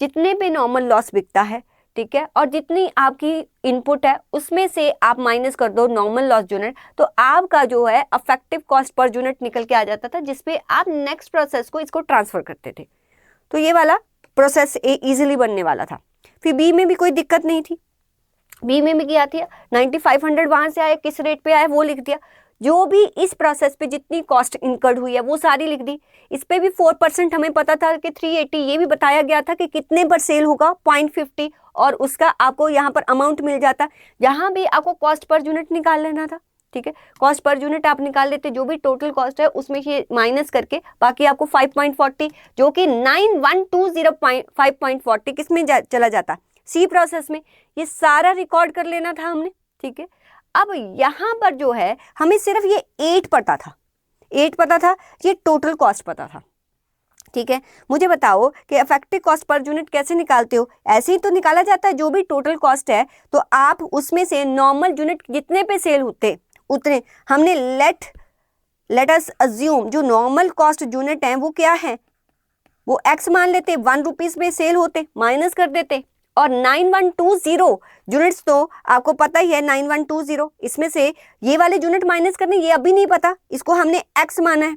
जितने पे नॉर्मल लॉस बिकता है, ठीक है, और जितनी आपकी इनपुट है उसमें से आप माइनस कर दो नॉर्मल लॉस यूनिट, तो आपका जो है इफेक्टिव कॉस्ट पर यूनिट निकल के आ जाता था, जिसपे आप नेक्स्ट प्रोसेस को इसको ट्रांसफर करते थे। तो ये वाला प्रोसेस ए इजीली बनने वाला था। फिर बी में भी कोई दिक्कत नहीं थी, बी में भी क्या थी, 9500 वहां से आया, किस रेट पे आया वो लिख दिया, जो भी इस प्रोसेस पे जितनी कॉस्ट इनकर्ड हुई है वो सारी लिख दी। इस पे भी 4% हमें पता था कि 380, ये भी बताया गया था कि कितने पर सेल होगा, 0.50, और उसका आपको यहाँ पर अमाउंट मिल जाता। यहाँ भी आपको कॉस्ट पर यूनिट निकाल लेना था, ठीक है, कॉस्ट पर यूनिट आप निकाल लेते, जो भी टोटल कॉस्ट है उसमें से माइनस करके बाकी आपको 5.40, जो कि 9120 5.40 किस में चला जाता, सी प्रोसेस में, ये सारा रिकॉर्ड कर लेना था हमने, ठीक है। अब यहाँ पर जो है हमें सिर्फ ये 8 पता था, 8 पता था, ये टोटल कॉस्ट पता था, ठीक है। मुझे बताओ कि इफेक्टिव कॉस्ट पर यूनिट कैसे निकालते हो? ऐसे ही तो निकाला जाता है, जो भी टोटल कॉस्ट है तो आप उसमें से नॉर्मल यूनिट जितने पे सेल होते उतने, हमने लेट अस अज्यूम जो नॉर्मल कॉस्ट यूनिट है वो क्या है, वो एक्स मान लेते, 1 रुपीज में सेल होते, माइनस कर देते, और 9120 यूनिट्स तो आपको पता ही है 9120, इसमें से ये वाले यूनिट माइनस करने, ये अभी नहीं पता, इसको हमने एक्स माना है।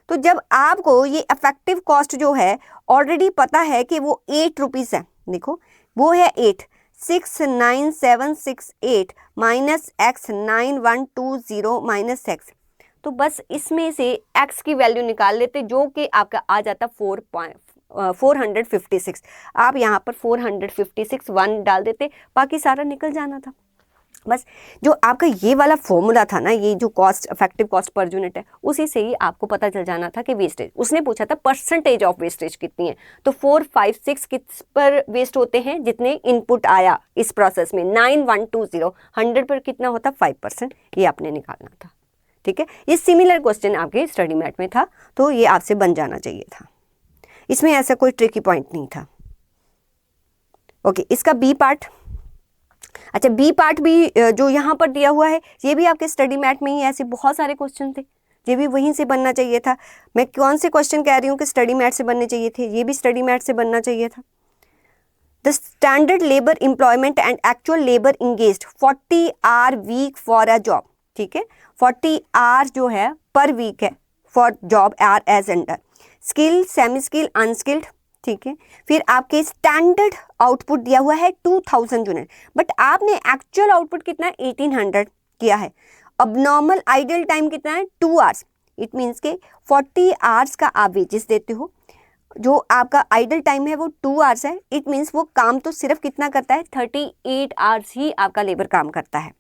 तो जब आपको ये इफेक्टिव कॉस्ट जो है ऑलरेडी पता है कि वो 8 रुपीज़ है, देखो वो है 8, 69768 माइनस एक्स 9120 माइनस एक्स, तो बस इसमें से x की वैल्यू निकाल लेते जो कि आपका आ जाता 456। आप यहाँ पर 456 1 डाल देते, बाकी सारा निकल जाना था। बस जो आपका ये वाला फॉर्मूला था ना, ये जो cost effective cost per unit है, उसी से ही आपको पता चल जाना था कि वेस्टेज, उसने पूछा था परसेंटेज ऑफ वेस्टेज कितनी है, तो 456 किस पर वेस्ट होते हैं, जितने इनपुट आया इस प्रोसेस में 9120, 100 पर कितना होता 5%, ये आपने निकालना था, ठीक है। ये सिमिलर क्वेश्चन आपके स्टडी मैट में था, तो ये आपसे बन जाना चाहिए था, इसमें ऐसा कोई ट्रिकी पॉइंट नहीं था। ओके, इसका बी पार्ट, अच्छा बी पार्ट भी जो यहाँ पर दिया हुआ है, ये भी आपके स्टडी मैट में ही ऐसे बहुत सारे क्वेश्चन थे, ये भी वहीं से बनना चाहिए था। मैं कौन से क्वेश्चन कह रही हूँ कि स्टडी मैट से बनने चाहिए थे, ये भी स्टडी मैट से बनना चाहिए था। The standard labour employment and actual labour engaged 40 hour week for a job, ठीक है, 40 आवर जो है पर वीक है for job are as under skill, semi skill, unskilled, ठीक है। फिर आपके स्टैंडर्ड आउटपुट दिया हुआ है 2000 यूनिट, बट आपने एक्चुअल आउटपुट कितना है 1800 किया है। अब नॉर्मल आइडल टाइम कितना है 2 आवर्स, इट मीन्स के 40 आवर्स का आप वेजेस देते हो, जो आपका आइडल टाइम है वो 2 आवर्स है, इट मीन्स वो काम तो सिर्फ कितना करता है 38 आवर्स ही आपका लेबर काम करता है।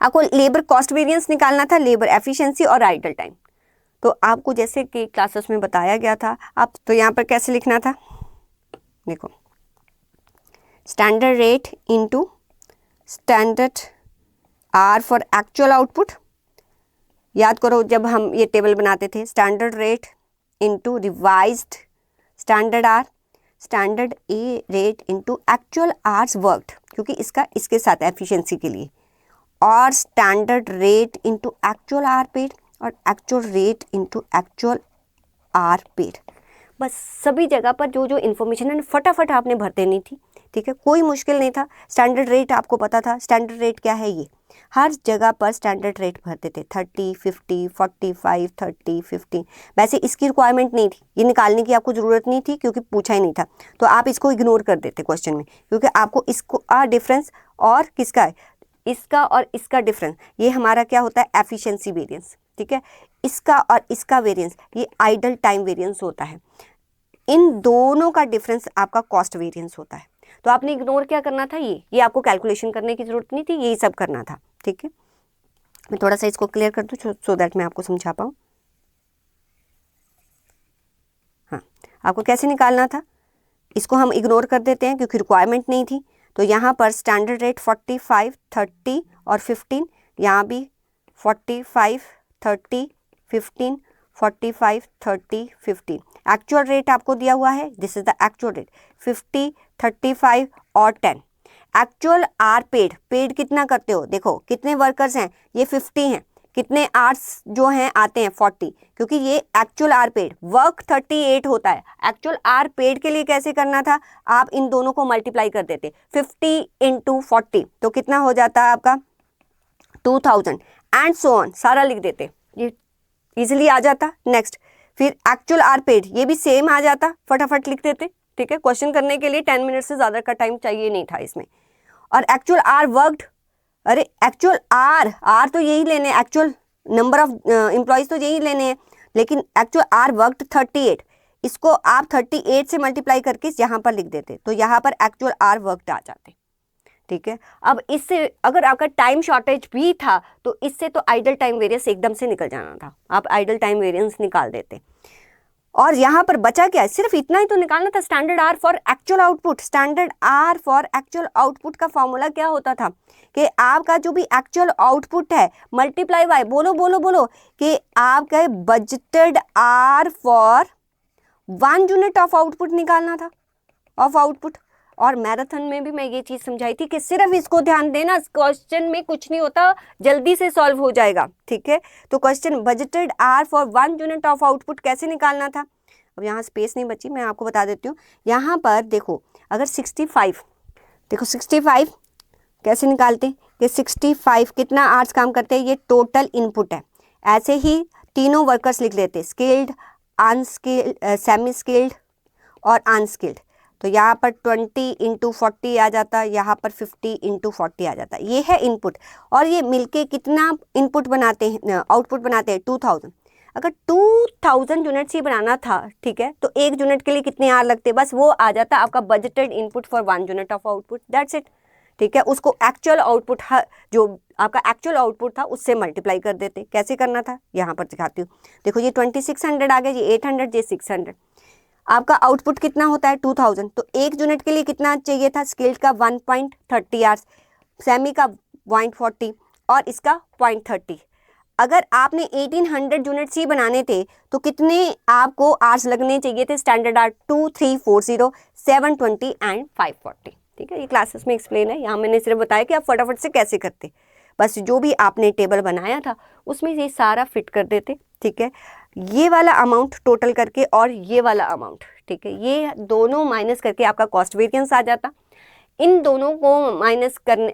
आपको लेबर कॉस्ट वेरिएंस निकालना था, लेबर एफिशिएंसी और आइडल टाइम, तो आपको जैसे कि क्लासेस में बताया गया था, आप तो यहाँ पर कैसे लिखना था, देखो standard rate into standard hour for actual output, याद करो जब हम ये टेबल बनाते थे, standard rate into revised standard hour, standard a rate into actual hours worked, क्योंकि इसका इसके साथ एफिशिएंसी के लिए, और standard rate into actual hour paid और actual rate into actual hour paid. बस सभी जगह पर जो जो इन्फॉर्मेशन है फटाफट आपने भर देनी थी, ठीक है, कोई मुश्किल नहीं था। स्टैंडर्ड रेट आपको पता था, स्टैंडर्ड रेट क्या है, ये हर जगह पर स्टैंडर्ड रेट भरते थे 30, 50, 45, 30, 15। वैसे इसकी रिक्वायरमेंट नहीं थी, ये निकालने की आपको ज़रूरत नहीं थी क्योंकि पूछा ही नहीं था, तो आप इसको इग्नोर कर देते क्वेश्चन में, क्योंकि आपको इसको डिफरेंस और किसका है, इसका और इसका डिफरेंस, ये हमारा क्या होता है एफिशिएंसी वेरिएंस, ठीक है। इसका और इसका वेरिएंस ये आइडल टाइम वेरिएंस होता है, इन दोनों का डिफरेंस आपका कॉस्ट वेरिएंस होता है। तो आपने इग्नोर क्या करना था, ये आपको कैलकुलेशन करने की जरूरत नहीं थी, यही सब करना था, ठीक है। मैं थोड़ा सा इसको क्लियर कर दूं सो दैट मैं आपको समझा पाऊँ। हाँ, आपको कैसे निकालना था, इसको हम इग्नोर कर देते हैं क्योंकि रिक्वायरमेंट नहीं थी। तो यहाँ पर स्टैंडर्ड रेट 45, 30 और 15, यहाँ भी 45, 30, 15, 45, 30, 15। एक्चुअल रेट आपको दिया हुआ है, this is the actual rate 50, 35 और 10। एक्चुअल आर पेड कितना करते हो, देखो कितने वर्कर्स हैं, ये 50 हैं, कितने आवर्स जो हैं आते हैं 40, क्योंकि ये एक्चुअल आर पेड, वर्क 38 होता है। एक्चुअल आर पेड के लिए कैसे करना था, आप इन दोनों को मल्टीप्लाई कर देते, 50 इंटू 40 तो कितना हो जाता है आपका 2000 एंड सो ऑन, सारा लिख देते, ये इजिली आ जाता। नेक्स्ट फिर एक्चुअल आर पेड, ये भी सेम आ जाता, फटाफट लिख देते, ठीक है। क्वेश्चन करने के लिए 10 मिनट से ज़्यादा का टाइम चाहिए नहीं था इसमें। और एक्चुअल आर वर्कड, अरे एक्चुअल आर तो यही लेने, एक्चुअल नंबर ऑफ एम्प्लॉयज़ तो यही लेने हैं, लेकिन एक्चुअल आर वर्कड 38, इसको आप 38 से मल्टीप्लाई करके यहाँ पर लिख देते, तो यहाँ पर एक्चुअल आर वर्कड आ जाते, ठीक है। अब इससे अगर आपका टाइम शॉर्टेज भी था तो इससे तो आइडल टाइम वेरिएंस एकदम से निकल जाना था, आप आइडल टाइम वेरिएंस निकाल देते। और यहाँ पर बचा क्या है, सिर्फ इतना ही तो निकालना था, standard hour for actual output. Standard hour for actual output का फॉर्मूला क्या होता था कि आपका जो भी एक्चुअल आउटपुट है मल्टीप्लाई बाय, बोलो बोलो बोलो, कि आपका budgeted hour for 1 unit of output निकालना था, ऑफ आउटपुट। और मैराथन में भी मैं ये चीज समझाई थी कि सिर्फ इसको ध्यान देना, क्वेश्चन में कुछ नहीं होता, जल्दी से सॉल्व हो जाएगा, ठीक है। तो question budgeted hour for 1 unit of output कैसे निकालना था। अब यहाँ स्पेस नहीं बची, मैं आपको बता देती हूँ। यहाँ पर देखो, अगर 65, देखो 65 कैसे निकालते हैं कि 65 कितना आवर्स काम करते हैं, ये टोटल इनपुट है। ऐसे ही तीनों वर्कर्स लिख लेते, स्किल्ड, अनस्किल्ड, सेमी स्किल्ड और अनस्किल्ड। तो यहाँ पर 20 × 40 आ जाता है, यहाँ पर 50 × 40 आ जाता है। ये है इनपुट, और ये मिलके कितना इनपुट बनाते हैं, आउटपुट बनाते हैं 2000। अगर 2000 यूनिट्स ही बनाना था, ठीक है, तो 1 यूनिट के लिए कितने आर लगते, बस वो आ जाता आपका budgeted input for 1 unit of output, that's it, ठीक है। उसको एक्चुअल आउटपुट, जो आपका एक्चुअल आउटपुट था उससे मल्टीप्लाई कर देते। कैसे करना था यहाँ पर दिखाती हूँ। देखो ये 2600 आ गया, ये 800, ये 600। आपका आउटपुट कितना होता है 2000, तो 1 यूनिट के लिए कितना चाहिए था, स्किल्ड का 1.30 आवर्स, सेमी का 0.40 और इसका 0.30। अगर आपने 1800 यूनिट्स ही बनाने थे तो कितने आपको आवर्स लगने चाहिए थे, स्टैंडर्ड आर 2, 3, 4, 0, 720 एंड 540, ठीक है। ये क्लासेस में एक्सप्लेन है, यहाँ मैंने सिर्फ बताया कि आप फटाफट से कैसे करते, बस जो भी आपने टेबल बनाया था उसमें ये सारा फिट कर देते, ठीक है। ये वाला अमाउंट टोटल करके और ये वाला अमाउंट, ठीक है, ये दोनों माइनस करके आपका कॉस्ट वेरिएंस आ जाता। इन दोनों को माइनस करने,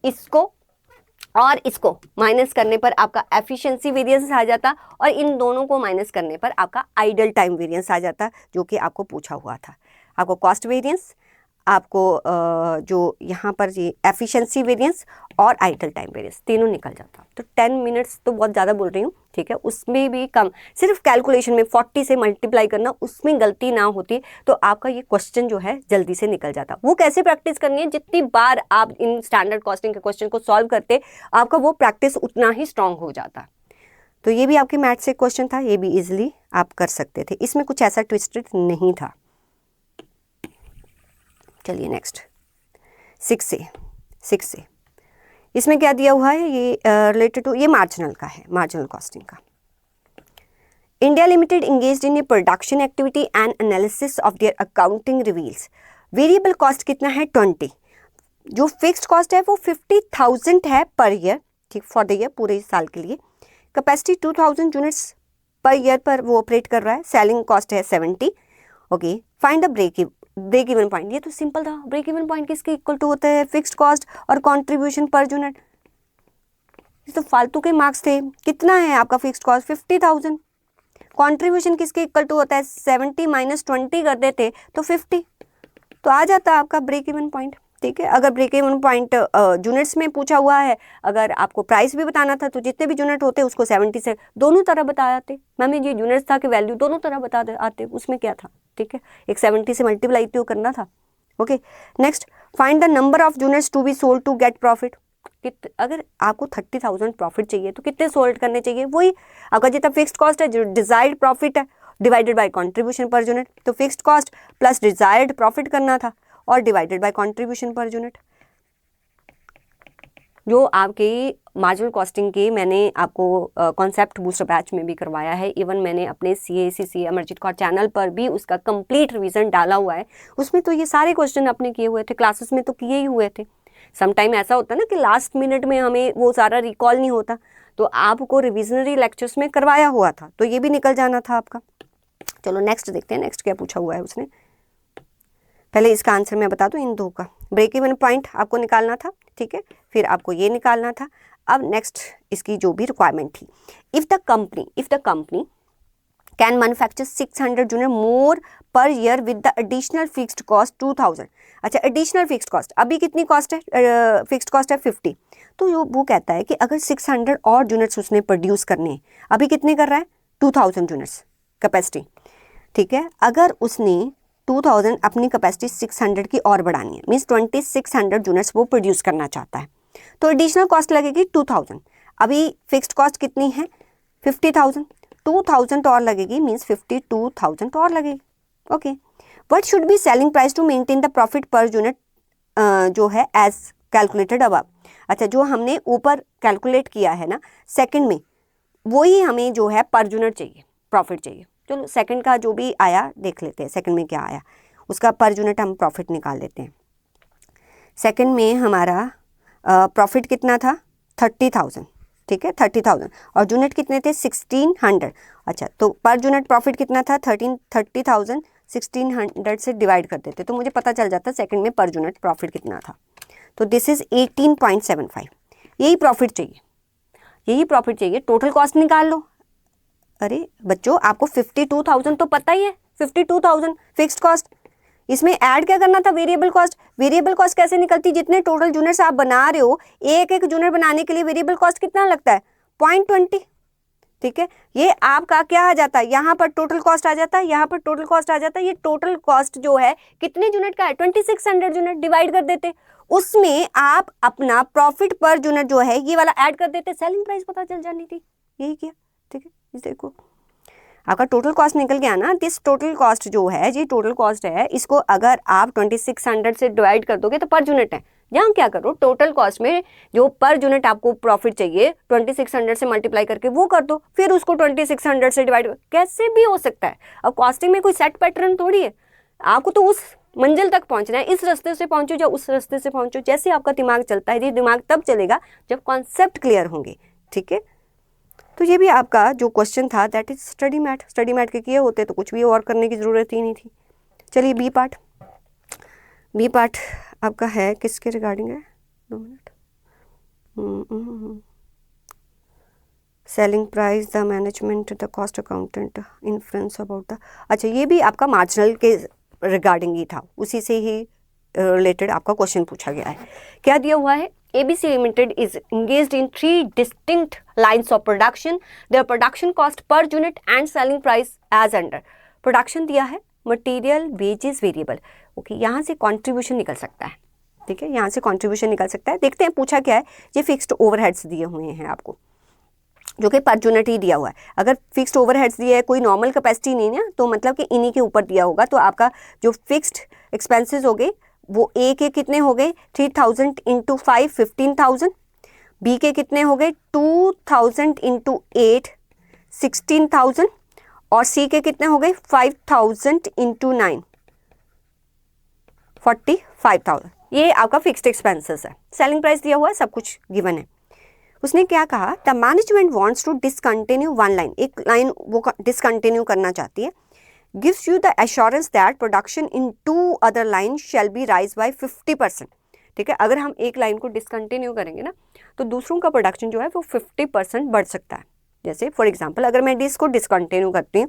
इसको और इसको माइनस करने पर आपका एफिशिएंसी वेरिएंस आ जाता, और इन दोनों को माइनस करने पर आपका आइडल टाइम वेरिएंस आ जाता, जो कि आपको पूछा हुआ था। आपको कॉस्ट वेरिएंस, आपको जो यहाँ पर ये एफिशिएंसी वेरिएंस और आइडल टाइम वेरिएंस तीनों निकल जाता। तो 10 मिनट्स तो बहुत ज़्यादा बोल रही हूँ, ठीक है, उसमें भी कम, सिर्फ कैलकुलेशन में 40 से मल्टीप्लाई करना, उसमें गलती ना होती तो आपका ये क्वेश्चन जो है जल्दी से निकल जाता। वो कैसे प्रैक्टिस करनी है, जितनी बार आप इन स्टैंडर्ड कॉस्टिंग के क्वेश्चन को सॉल्व करते, आपका वो प्रैक्टिस उतना ही स्ट्रांग हो जाता। तो ये भी आपके मैथ से क्वेश्चन था, ये भी ईजिली आप कर सकते थे, इसमें कुछ ऐसा ट्विस्टेड नहीं था। चलिए नेक्स्ट 6 से इसमें क्या दिया हुआ है, ये रिलेटेड टू, ये मार्जिनल का है, मार्जिनल कॉस्टिंग का। India limited engaged in A production activity and analysis of their accounting reveals variable cost कितना है 20, जो फिक्स्ड कॉस्ट है वो 50,000 है पर ईयर, ठीक, फॉर द ईयर, पूरे साल के लिए। कैपेसिटी 2000 यूनिट्स पर ईयर पर वो ऑपरेट कर रहा है। सेलिंग कॉस्ट है 70। Okay, find the break even point. ये तो सिंपल था, ब्रेक इवन पॉइंट किसके इक्वल टू होता है, फिक्स्ड कॉस्ट और कंट्रीब्यूशन पर यूनिट। ये तो फालतू के मार्क्स थे। कितना है आपका फिक्स्ड कॉस्ट 50,000, कंट्रीब्यूशन किसके इक्वल टू होता है 70 - 20 कर देते तो 50, तो आ जाता आपका ब्रेक इवन पॉइंट, ठीक है। अगर ब्रेक इवन पॉइंट यूनिट्स में पूछा हुआ है, अगर आपको प्राइस भी बताना था तो जितने भी यूनिट होते उसको 70 से दोनों तरह बता आते। मैम ये यूनिट्स था कि वैल्यू दोनों तरह बता आते, उसमें क्या था, ठीक है, एक 70 से मल्टीप्लाई तो करना था। Okay, next, find the number of units to be sold to get profit. अगर आपको 30,000 प्रॉफिट चाहिए तो कितने सोल्ड करने चाहिए, वही आपका जितना फिक्स्ड कॉस्ट है, जो डिजायर्ड प्रॉफिट है, divided by contribution per unit. तो fixed cost plus desired profit करना था और divided by contribution per unit. जो आपकी मार्जिनल कॉस्टिंग की मैंने आपको कॉन्सेप्ट बूस्टर बैच में भी करवाया है, इवन मैंने अपने CACC अमरजीत कौर चैनल पर भी उसका कंप्लीट रिवीजन डाला हुआ है। उसमें तो ये सारे क्वेश्चन अपने किए हुए थे, क्लासेस में तो किए ही हुए थे। समटाइम ऐसा होता है ना कि लास्ट मिनट में हमें वो सारा रिकॉल नहीं होता, तो आपको रिविजनरी लेक्चर्स में करवाया हुआ था, तो ये भी निकल जाना था आपका। चलो नेक्स्ट देखते हैं, नेक्स्ट क्या पूछा हुआ है उसने। पहले इसका आंसर मैं बता दूं, इन दो का ब्रेक इवन पॉइंट आपको निकालना था, ठीक है, फिर आपको ये निकालना था। अब नेक्स्ट इसकी जो भी रिक्वायरमेंट थी, if the company can manufacture 600 unit more per year with the additional fixed cost 2000। अच्छा, एडिशनल फिक्स्ड कॉस्ट अभी कितनी कॉस्ट है, फिक्स्ड कॉस्ट है 50। तो वो कहता है कि अगर 600 और यूनिट्स उसने प्रोड्यूस करने हैं, अभी कितने कर रहा है 2000 यूनिट्स कैपेसिटी, ठीक है। अगर उसने 2000 अपनी कैपेसिटी 600 की और बढ़ानी है, मीन्स 2600 यूनिट्स वो प्रोड्यूस करना चाहता है, तो एडिशनल कॉस्ट लगेगी 2000। अभी फिक्स्ड कॉस्ट कितनी है 50,000, 2,000 और लगेगी, मीन्स 52,000 और लगेगी। Okay, what should be selling price to maintain the profit per unit जो है एज कैलकुलेटेड अबव। अच्छा, जो हमने ऊपर कैलकुलेट किया है ना सेकंड में, वही हमें जो है पर यूनिट चाहिए, प्रॉफिट चाहिए। चलो सेकंड का जो भी आया देख लेते हैं, सेकंड में क्या आया उसका पर यूनिट हम प्रॉफिट निकाल लेते हैं। सेकंड में हमारा प्रॉफिट कितना था 30,000, ठीक है 30,000, और यूनिट कितने थे 1600। अच्छा, तो पर यूनिट प्रॉफिट कितना था 30,000 1600 से डिवाइड कर देते तो मुझे पता चल जाता सेकंड में पर यूनिट प्रॉफिट कितना था। तो दिस इज 18.75। यही प्रॉफिट चाहिए, यही प्रॉफिट चाहिए। टोटल कॉस्ट निकाल लो। अरे बच्चों, आपको 52,000 तो पता ही है, 52,000 फिक्स्ड कॉस्ट। इसमें ऐड क्या करना था, वेरिएबल कॉस्ट। वेरिएबल कॉस्ट कैसे निकलती, जितने टोटल यूनिट्स आप बना रहे हो, एक एक यूनिट बनाने के लिए वेरिएबल कॉस्ट कितना लगता है 0.20, ठीक है। ये आपका क्या आ जाता है, यहाँ पर टोटल कॉस्ट आ जाता है, यहाँ पर टोटल कॉस्ट आ जाता है। ये टोटल कॉस्ट जो है कितने यूनिट का है 2600 यूनिट, डिवाइड कर देते, उसमें आप अपना प्रॉफिट पर यूनिट जो है ये वाला ऐड कर देते, सेलिंग प्राइस पता चल जानी थी। यही किया, ठीक है। इस देखो आपका टोटल कॉस्ट निकल गया ना। दिस टोटल कॉस्ट जो है, ये टोटल कॉस्ट है, इसको अगर आप 2600 से डिवाइड कर दोगे तो पर यूनिट है। यहाँ क्या करो, टोटल कॉस्ट में जो पर यूनिट आपको प्रॉफिट चाहिए 2600 से मल्टीप्लाई करके वो कर दो, फिर उसको 2600 से डिवाइड, कैसे भी हो सकता है। अब कॉस्टिंग में कोई सेट पैटर्न थोड़ी है, आपको तो उस मंजिल तक पहुंचना है, इस रास्ते से पहुंचो या उस रास्ते से पहुंचो, जैसे आपका दिमाग चलता है। ये दिमाग तब चलेगा जब कॉन्सेप्ट क्लियर होंगे, ठीक है। तो ये भी आपका जो क्वेश्चन था that is study mat. Study mat के किए होते तो कुछ भी और करने की ज़रूरत ही नहीं थी। चलिए बी पार्ट। बी पार्ट आपका है किसके रिगार्डिंग है, 2 minute. Selling price, the management, the cost accountant, influence about the. अच्छा, ये भी आपका मार्जिनल के रिगार्डिंग ही था, उसी से ही रिलेटेड आपका क्वेश्चन पूछा गया है। क्या दिया हुआ है, ABC Limited is engaged in 3 distinct lines of production. Their production cost per unit and selling price as under. Production दिया है, material, wages, variable. ओके, यहाँ से contribution निकल सकता है, ठीक है, यहाँ से contribution निकल सकता है। देखते हैं पूछा क्या है। ये फिक्स्ड ओवरहेड्स दिए हुए हैं आपको, जो कि पर यूनिट ही दिया हुआ है। अगर फिक्स्ड ओवरहेड्स दिया है, कोई नॉर्मल कैपेसिटी नहीं है, तो मतलब कि इन्हीं के ऊपर दिया होगा। तो आपका जो फिक्स्ड एक्सपेंसेस हो गए वो ए के कितने हो गए 3000 इंटू 5 15,000, बी के कितने हो गए 2000 इंटू 8 16,000, और सी के कितने हो गए 5000 इंटू 9 45,000। ये आपका फिक्स्ड एक्सपेंसेस है। सेलिंग प्राइस दिया हुआ है, सब कुछ गिवन है। उसने क्या कहा, the management wants to discontinue one line, एक लाइन वो डिसकंटिन्यू करना चाहती है। gives you the assurance that production in 2 other lines shall be rise by 50%, ठीक है। अगर हम एक लाइन को डिसकंटिन्यू करेंगे ना तो दूसरों का प्रोडक्शन जो है वो 50% बढ़ सकता है। जैसे फॉर एग्जांपल अगर मैं इसको डिसकंटिन्यू करती हूँ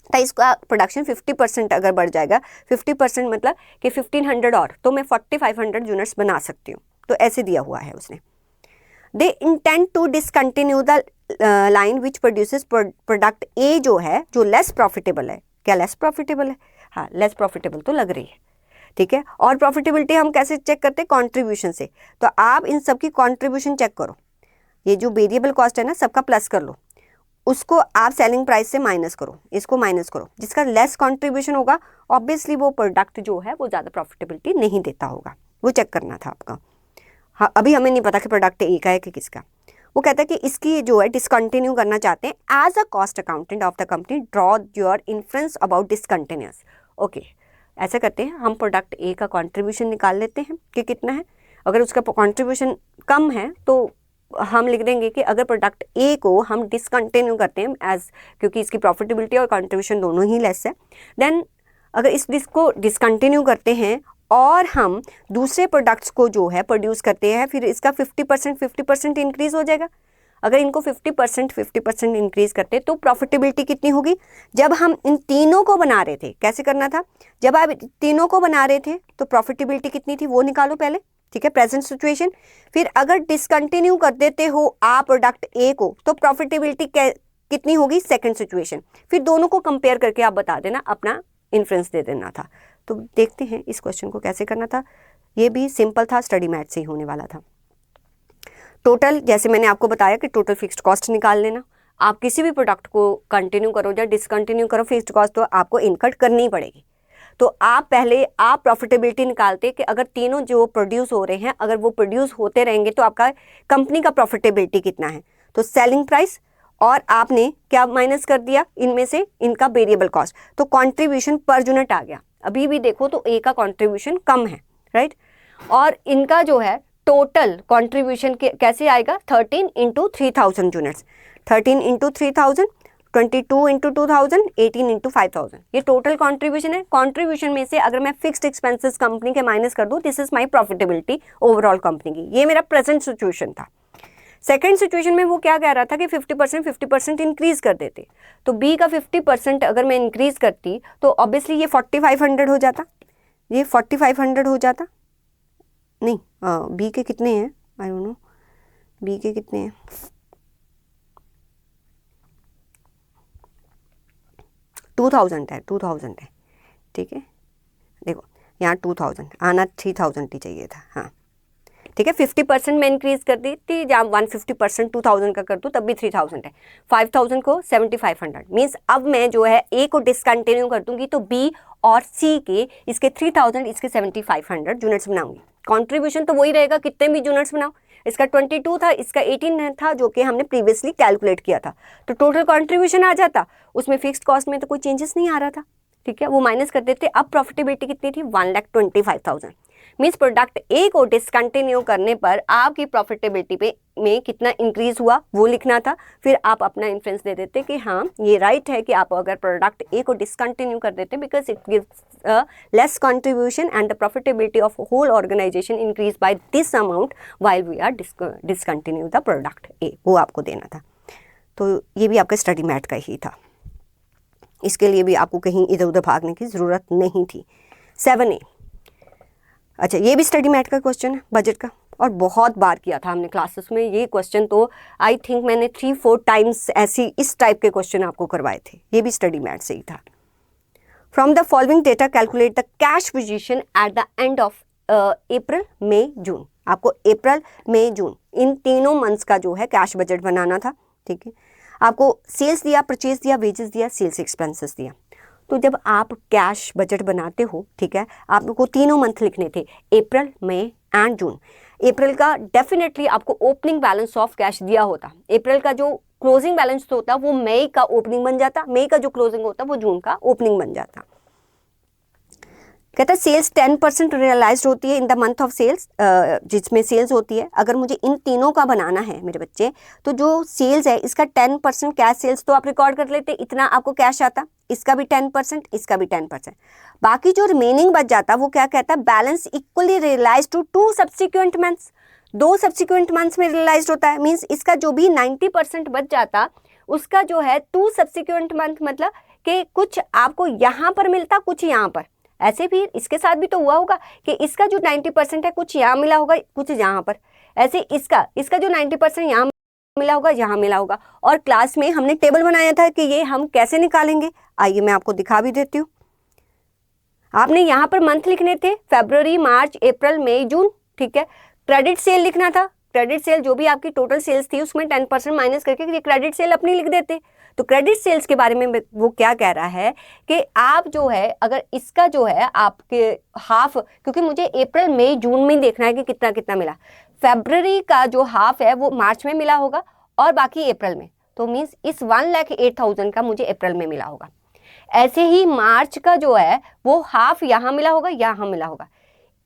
तो इसका प्रोडक्शन 50% अगर बढ़ जाएगा, 50% मतलब कि 1500 और, तो मैं 4500 यूनिट्स बना सकती हूँ। तो ऐसे दिया हुआ है उसने। They intend to discontinue the line which produces product A जो है, जो लेस प्रॉफिटेबल है। क्या लेस प्रॉफिटेबल है, हाँ लेस प्रॉफिटेबल तो लग रही है, ठीक है। और प्रॉफिटेबिलिटी हम कैसे चेक करते हैं, कंट्रीब्यूशन से। तो आप इन सब की कंट्रीब्यूशन चेक करो, ये जो वेरिएबल कॉस्ट है ना सबका प्लस कर लो, उसको आप सेलिंग प्राइस से माइनस करो, इसको माइनस करो। जिसका लेस कंट्रीब्यूशन होगा ऑब्वियसली वो प्रोडक्ट जो है वो ज़्यादा प्रॉफिटेबिलिटी नहीं देता होगा, वो चेक करना था आपका। हाँ, अभी हमें नहीं पता कि प्रोडक्ट ए का है कि किसका। वो कहता है कि इसकी जो है डिसकंटिन्यू करना चाहते हैं। As a cost accountant of the company draw your influence about discontinues. Okay, ऐसा करते हैं, हम प्रोडक्ट ए का कंट्रीब्यूशन निकाल लेते हैं कि कितना है। अगर उसका कंट्रीब्यूशन कम है तो हम लिख देंगे कि अगर प्रोडक्ट ए को हम डिसकंटिन्यू करते हैं एज, क्योंकि इसकी प्रॉफिटेबिलिटी और कंट्रीब्यूशन दोनों ही लेस है, देन अगर इस को डिसकंटिन्यू करते हैं और हम दूसरे प्रोडक्ट्स को जो है प्रोड्यूस करते हैं, फिर इसका 50% इंक्रीज हो जाएगा। अगर इनको 50% इंक्रीज करते तो प्रॉफिटेबिलिटी कितनी होगी। जब हम इन तीनों को बना रहे थे, कैसे करना था, जब आप तीनों को बना रहे थे तो प्रॉफिटेबिलिटी कितनी थी वो निकालो पहले, ठीक है, प्रेजेंट सिचुएशन। फिर अगर डिसकंटिन्यू कर देते हो आप प्रोडक्ट ए को तो प्रॉफिटेबिलिटी कितनी होगी सेकेंड सिचुएशन। फिर दोनों को कंपेयर करके आप बता देना, अपना इन्फ्लुएंस दे देना था। तो देखते हैं इस क्वेश्चन को कैसे करना था। ये भी सिंपल था, स्टडी मैथ से ही होने वाला था। टोटल, जैसे मैंने आपको बताया कि टोटल फिक्स्ड कॉस्ट निकाल लेना। आप किसी भी प्रोडक्ट को कंटिन्यू करो या डिसकंटिन्यू करो, फिक्स्ड कॉस्ट तो आपको इनकट करनी ही पड़ेगी। तो आप पहले आप प्रॉफिटेबिलिटी निकालते कि अगर तीनों जो प्रोड्यूस हो रहे हैं अगर वो प्रोड्यूस होते रहेंगे तो आपका कंपनी का प्रॉफिटेबिलिटी कितना है। तो सेलिंग प्राइस और आपने क्या माइनस कर दिया इनमें से, इनका वेरिएबल कॉस्ट, तो कंट्रीब्यूशन पर यूनिट आ गया। अभी भी देखो तो ए का कंट्रीब्यूशन कम है, राइट। और इनका जो है टोटल कंट्रीब्यूशन कैसे आएगा, 13 into 3000 units, 13 into 3000, 22 into 2000, 18 into 5000, ये टोटल कंट्रीब्यूशन है। कंट्रीब्यूशन में से अगर मैं फिक्स्ड एक्सपेंसेस कंपनी के माइनस कर दूं, this is my profitability overall company की। ये मेरा प्रेजेंट सिचुएशन था। सेकेंड सिचुएशन में वो क्या कह रहा था कि 50% इंक्रीज कर देते, तो बी का 50% अगर मैं इंक्रीज करती तो ऑब्वियसली ये 4500 हो जाता, ये 4500 हो जाता। नहीं, बी के कितने हैं, आई डोंट नो बी के कितने हैं, 2000 है, 2000 है, ठीक है। देखो यहाँ 2000 आना 3000 ही चाहिए था, हाँ ठीक है। 50% में इंक्रीज कर दी थी, जहाँ 150% 2000 का कर दूँ तब भी 3000 है, 5000 को 7500 मीन्स अब मैं जो है ए को डिसकंटिन्यू कर दूंगी तो बी और सी के इसके 3000 इसके 7500 यूनिट्स बनाऊंगी। कंट्रीब्यूशन तो वही रहेगा, कितने भी यूनिट्स बनाओ, इसका 22 था, इसका 18 था जो कि हमने प्रीवियसली कैलकुलेट किया था, तो टोटल कंट्रीब्यूशन आ जाता। उसमें फिक्स्ड कॉस्ट में तो कोई चेंजेस नहीं आ रहा था, ठीक है, वो माइनस कर देते। अब प्रॉफिटेबिलिटी कितनी थी, 1,25,000 मीन्स प्रोडक्ट ए को डिसकंटिन्यू करने पर आपकी प्रॉफिटेबिलिटी पे में कितना इंक्रीज हुआ वो लिखना था। फिर आप अपना इन्फ्रेंस दे देते कि हाँ ये राइट है कि आप अगर प्रोडक्ट ए को डिसकंटिन्यू कर देते because it gives less contribution and the profitability of whole organisation increase by this amount while we are discontinue the product A, वो आपको देना था। तो ये भी आपका स्टडी मैट का ही था, इसके लिए भी आपको कहीं इधर उधर भागने की ज़रूरत नहीं थी। 7A, अच्छा ये भी स्टडी मैट का क्वेश्चन है, बजट का, और बहुत बार किया था हमने क्लासेस में ये क्वेश्चन, तो आई थिंक मैंने 3-4 टाइम्स ऐसी इस टाइप के क्वेश्चन आपको करवाए थे। ये भी स्टडी मैट से ही था। From the following data calculate the cash position at the end of April May June. आपको अप्रैल मई जून इन तीनों मंथ्स का जो है कैश बजट बनाना था, ठीक है। आपको सेल्स दिया, परचेज दिया, वेजेस दिया, सेल्स एक्सपेंसेस दिया। तो जब आप कैश बजट बनाते हो, ठीक है, आपको तीनों मंथ लिखने थे, अप्रैल मई एंड जून। अप्रैल का डेफिनेटली आपको ओपनिंग बैलेंस ऑफ कैश दिया होता, अप्रैल का जो क्लोजिंग बैलेंस होता वो मई का ओपनिंग बन जाता, मई का जो क्लोजिंग होता वो जून का ओपनिंग बन जाता। कहता है सेल्स 10% रियलाइज्ड होती है in the month of sales, जिसमें सेल्स होती है। अगर मुझे इन तीनों का बनाना है मेरे बच्चे, तो जो सेल्स है इसका 10% कैश सेल्स तो आप रिकॉर्ड कर लेते, इतना आपको कैश आता, इसका भी 10%, इसका भी 10%। बाकी जो रिमेनिंग बच जाता वो क्या कहता है, balance equally realise to 2 subsequent months, 2 subsequent months में रियलाइज होता है। मीन्स इसका जो भी 90% बच जाता उसका जो है 2 सब्सिक्वेंट मंथ, मतलब कि कुछ आपको यहाँ पर मिलता, कुछ यहाँ पर। ऐसे भी इसके साथ भी तो हुआ होगा कि इसका जो 90% है कुछ यहाँ मिला होगा, कुछ यहाँ पर। ऐसे इसका जो 90% यहाँ मिला होगा, यहाँ मिला होगा। और क्लास में हमने टेबल बनाया था कि ये हम कैसे निकालेंगे, आइए मैं आपको दिखा भी देती हूँ। आपने यहाँ पर मंथ लिखने थे, फरवरी, मार्च, अप्रैल, मई, जून, ठीक है। क्रेडिट सेल लिखना था, क्रेडिट सेल जो भी आपकी टोटल सेल्स थी उसमें 10% माइनस करके ये क्रेडिट सेल अपनी लिख देते। तो क्रेडिट सेल्स के बारे में वो क्या कह रहा है कि आप जो है अगर इसका जो है आपके हाफ, क्योंकि मुझे अप्रैल मई जून में देखना है कि कितना कितना मिला, फरवरी का जो हाफ है वो मार्च में मिला होगा और बाकी अप्रैल में, तो मीन्स इस 1,08,000 का मुझे अप्रैल में मिला होगा। ऐसे ही मार्च का जो है वो हाफ यहाँ मिला होगा, यहाँ मिला होगा।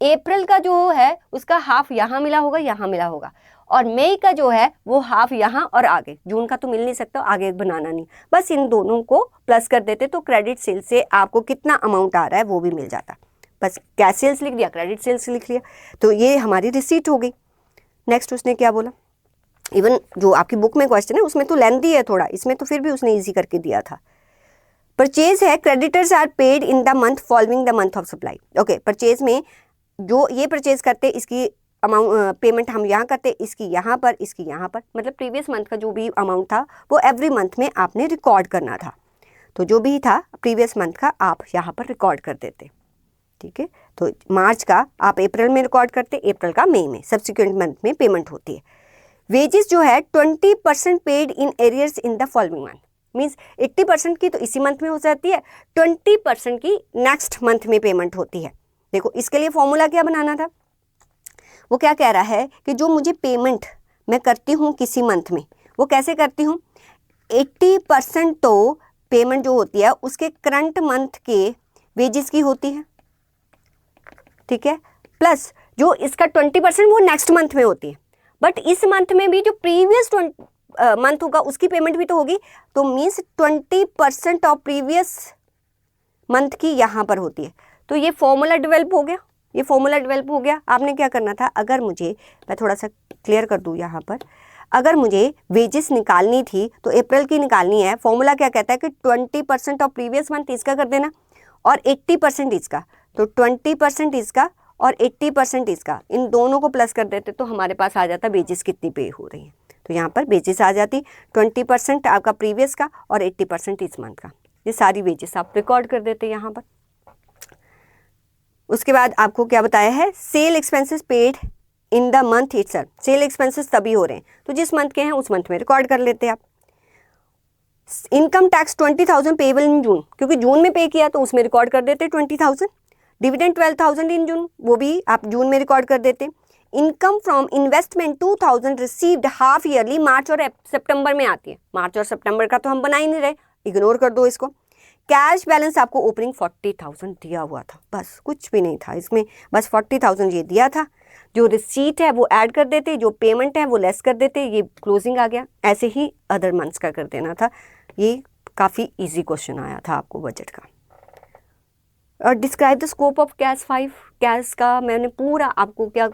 अप्रैल का जो है उसका हाफ यहाँ मिला होगा, यहाँ मिला होगा। और मई का जो है वो हाफ यहाँ और आगे, जून का तो मिल नहीं सकता, आगे बनाना नहीं, बस इन दोनों को प्लस कर देते तो क्रेडिट सेल से आपको कितना अमाउंट आ रहा है वो भी मिल जाता। बस कैश सेल्स लिख दिया, क्रेडिट सेल्स लिख लिया, तो ये हमारी रिसीट हो गई। नेक्स्ट उसने क्या बोला, इवन जो आपकी बुक में क्वेश्चन है उसमें तो लेंथी है थोड़ा, इसमें तो फिर भी उसने ईजी करके दिया था। परचेज है, creditors are paid in the month following the month of supply. Okay, purchase में जो ये परचेज करते इसकी अमाउंट पेमेंट हम यहाँ करते, इसकी यहाँ पर, इसकी यहाँ पर, मतलब प्रीवियस मंथ का जो भी अमाउंट था वो एवरी मंथ में आपने रिकॉर्ड करना था। तो जो भी था प्रीवियस मंथ का आप यहाँ पर रिकॉर्ड कर देते, ठीक है। तो मार्च का आप अप्रैल में रिकॉर्ड करते, अप्रैल का मई में, सब्सिक्वेंट मंथ में पेमेंट होती है। वेजेस जो है 20% paid in arrears in the following month, means 80% की तो इसी मंथ में हो जाती है, 20% की नेक्स्ट मंथ में पेमेंट होती है। देखो इसके लिए फॉर्मूला क्या बनाना था, वो क्या कह रहा है कि जो मुझे पेमेंट मैं करती हूँ किसी मंथ में, वो कैसे करती हूँ, 80% तो पेमेंट जो होती है उसके करंट मंथ के वेजेस की होती है, ठीक है, प्लस जो इसका 20% वो नेक्स्ट मंथ में होती है, बट इस मंथ में भी जो प्रीवियस मंथ होगा उसकी पेमेंट भी तो होगी, तो मीन्स 20% ऑफ प्रीवियस मंथ की यहाँ पर होती है। तो ये फॉर्मूला डेवलप हो गया, ये फॉर्मूला डेवलप हो गया। आपने क्या करना था, अगर मुझे, मैं थोड़ा सा क्लियर कर दूँ यहाँ पर, अगर मुझे वेजेस निकालनी थी तो अप्रैल की निकालनी है, फॉर्मूला क्या कहता है कि 20% ऑफ प्रीवियस मंथ इसका कर देना और 80% इसका, तो 20% इसका और 80% इसका, इन दोनों को प्लस कर देते तो हमारे पास आ जाता वेजेस कितनी पे हो रही है। तो यहाँ पर वेजेस आ जाती 20% आपका प्रीवियस का और 80% इस मंथ का, ये सारी वेजेस आप रिकॉर्ड कर देते यहाँ पर। उसके बाद आपको क्या बताया है, sale expenses paid in the month itself, sale expenses तभी हो रहे हैं तो जिस मंथ के हैं उस मंथ में रिकॉर्ड कर लेते हैं आप। इनकम टैक्स 20,000 पेबल इन जून, क्योंकि जून में पे किया तो उसमें रिकॉर्ड कर देते 20,000। डिविडेंड 12,000 इन जून, वो भी आप जून में रिकॉर्ड कर देते। Income from investment 2,000 received half yearly, मार्च और सितंबर में आती है, मार्च और सितंबर का तो हम बना ही नहीं रहे, इग्नोर कर दो इसको। कैश बैलेंस आपको ओपनिंग 40,000 दिया हुआ था, बस कुछ भी नहीं था इसमें, बस 40,000 ये दिया था। जो रिसीट है वो ऐड कर देते, जो पेमेंट है वो लेस कर देते, ये क्लोजिंग आ गया। ऐसे ही अदर मंथ्स का कर देना था। ये काफ़ी इजी क्वेश्चन आया था आपको बजट का। और describe the scope of cash 5, cash का मैंने पूरा आपको क्या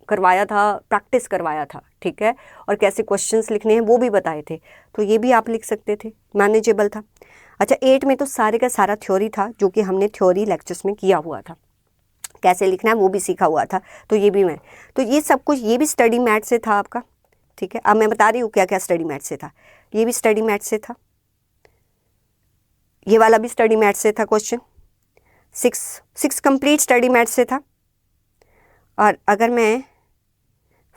करवाया था, प्रैक्टिस करवाया था, ठीक है, और कैसे क्वेश्चंस लिखने हैं वो भी बताए थे, तो ये भी आप लिख सकते थे, मैनेजेबल था। अच्छा 8 में तो सारे का सारा थ्योरी था जो कि हमने थ्योरी लेक्चर्स में किया हुआ था, कैसे लिखना है वो भी सीखा हुआ था, तो ये भी मैं, तो ये सब कुछ ये भी स्टडी मैथ से था आपका, ठीक है। अब मैं बता रही हूँ क्या क्या स्टडी मैथ से था, ये भी स्टडी मैथ से था, ये वाला भी स्टडी मैथ से था क्वेश्चन, 6 कंप्लीट स्टडी मैथ से था। और अगर मैं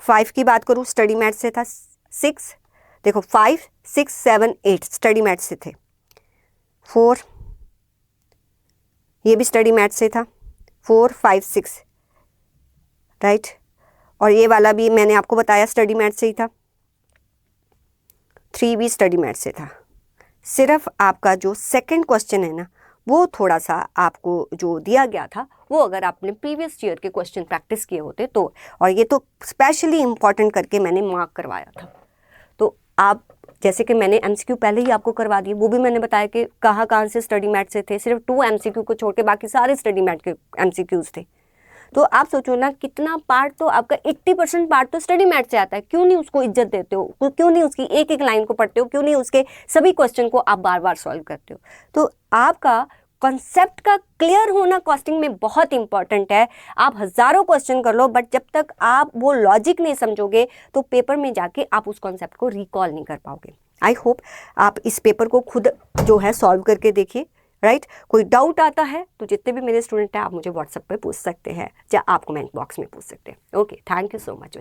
5 की बात करूँ स्टडी मैथ से था 6, देखो 5, 6, 7, 8 स्टडी मैथ से थे। 4 ये भी स्टडी मैथ से था, 4, 5, 6 राइट, और ये वाला भी मैंने आपको बताया स्टडी मैथ से ही था। 3 भी स्टडी मैथ से था। सिर्फ आपका जो सेकंड क्वेश्चन है ना, वो थोड़ा सा आपको जो दिया गया था वो अगर आपने प्रीवियस ईयर के क्वेश्चन प्रैक्टिस किए होते तो, और ये तो स्पेशली इम्पॉर्टेंट करके मैंने मार्क करवाया था, तो आप जैसे कि मैंने एमसीक्यू पहले ही आपको करवा दिए, वो भी मैंने बताया कि कहाँ से स्टडी मैथ से थे, सिर्फ 2 एमसीक्यू को छोड़ के बाकी सारे स्टडी मैथ के एमसीक्यूज थे। तो आप सोचो ना कितना पार्ट, तो आपका 80% पार्ट तो स्टडी मैथ से आता है, क्यों नहीं उसको इज्जत देते हो, क्यों नहीं उसकी एक एक लाइन को पढ़ते हो, क्यों नहीं उसके सभी क्वेश्चन को आप बार बार सॉल्व करते हो। तो आपका कॉन्सेप्ट का क्लियर होना कॉस्टिंग में बहुत इंपॉर्टेंट है। आप हज़ारों क्वेश्चन कर लो, बट जब तक आप वो लॉजिक नहीं समझोगे तो पेपर में जाके आप उस कॉन्सेप्ट को रिकॉल नहीं कर पाओगे। आई होप आप इस पेपर को खुद जो है सॉल्व करके देखिए, राइट। कोई डाउट आता है तो जितने भी मेरे स्टूडेंट हैं आप मुझे व्हाट्सएप पे पूछ सकते हैं या आप कमेंट बॉक्स में पूछ सकते हैं। Okay, thank you so much.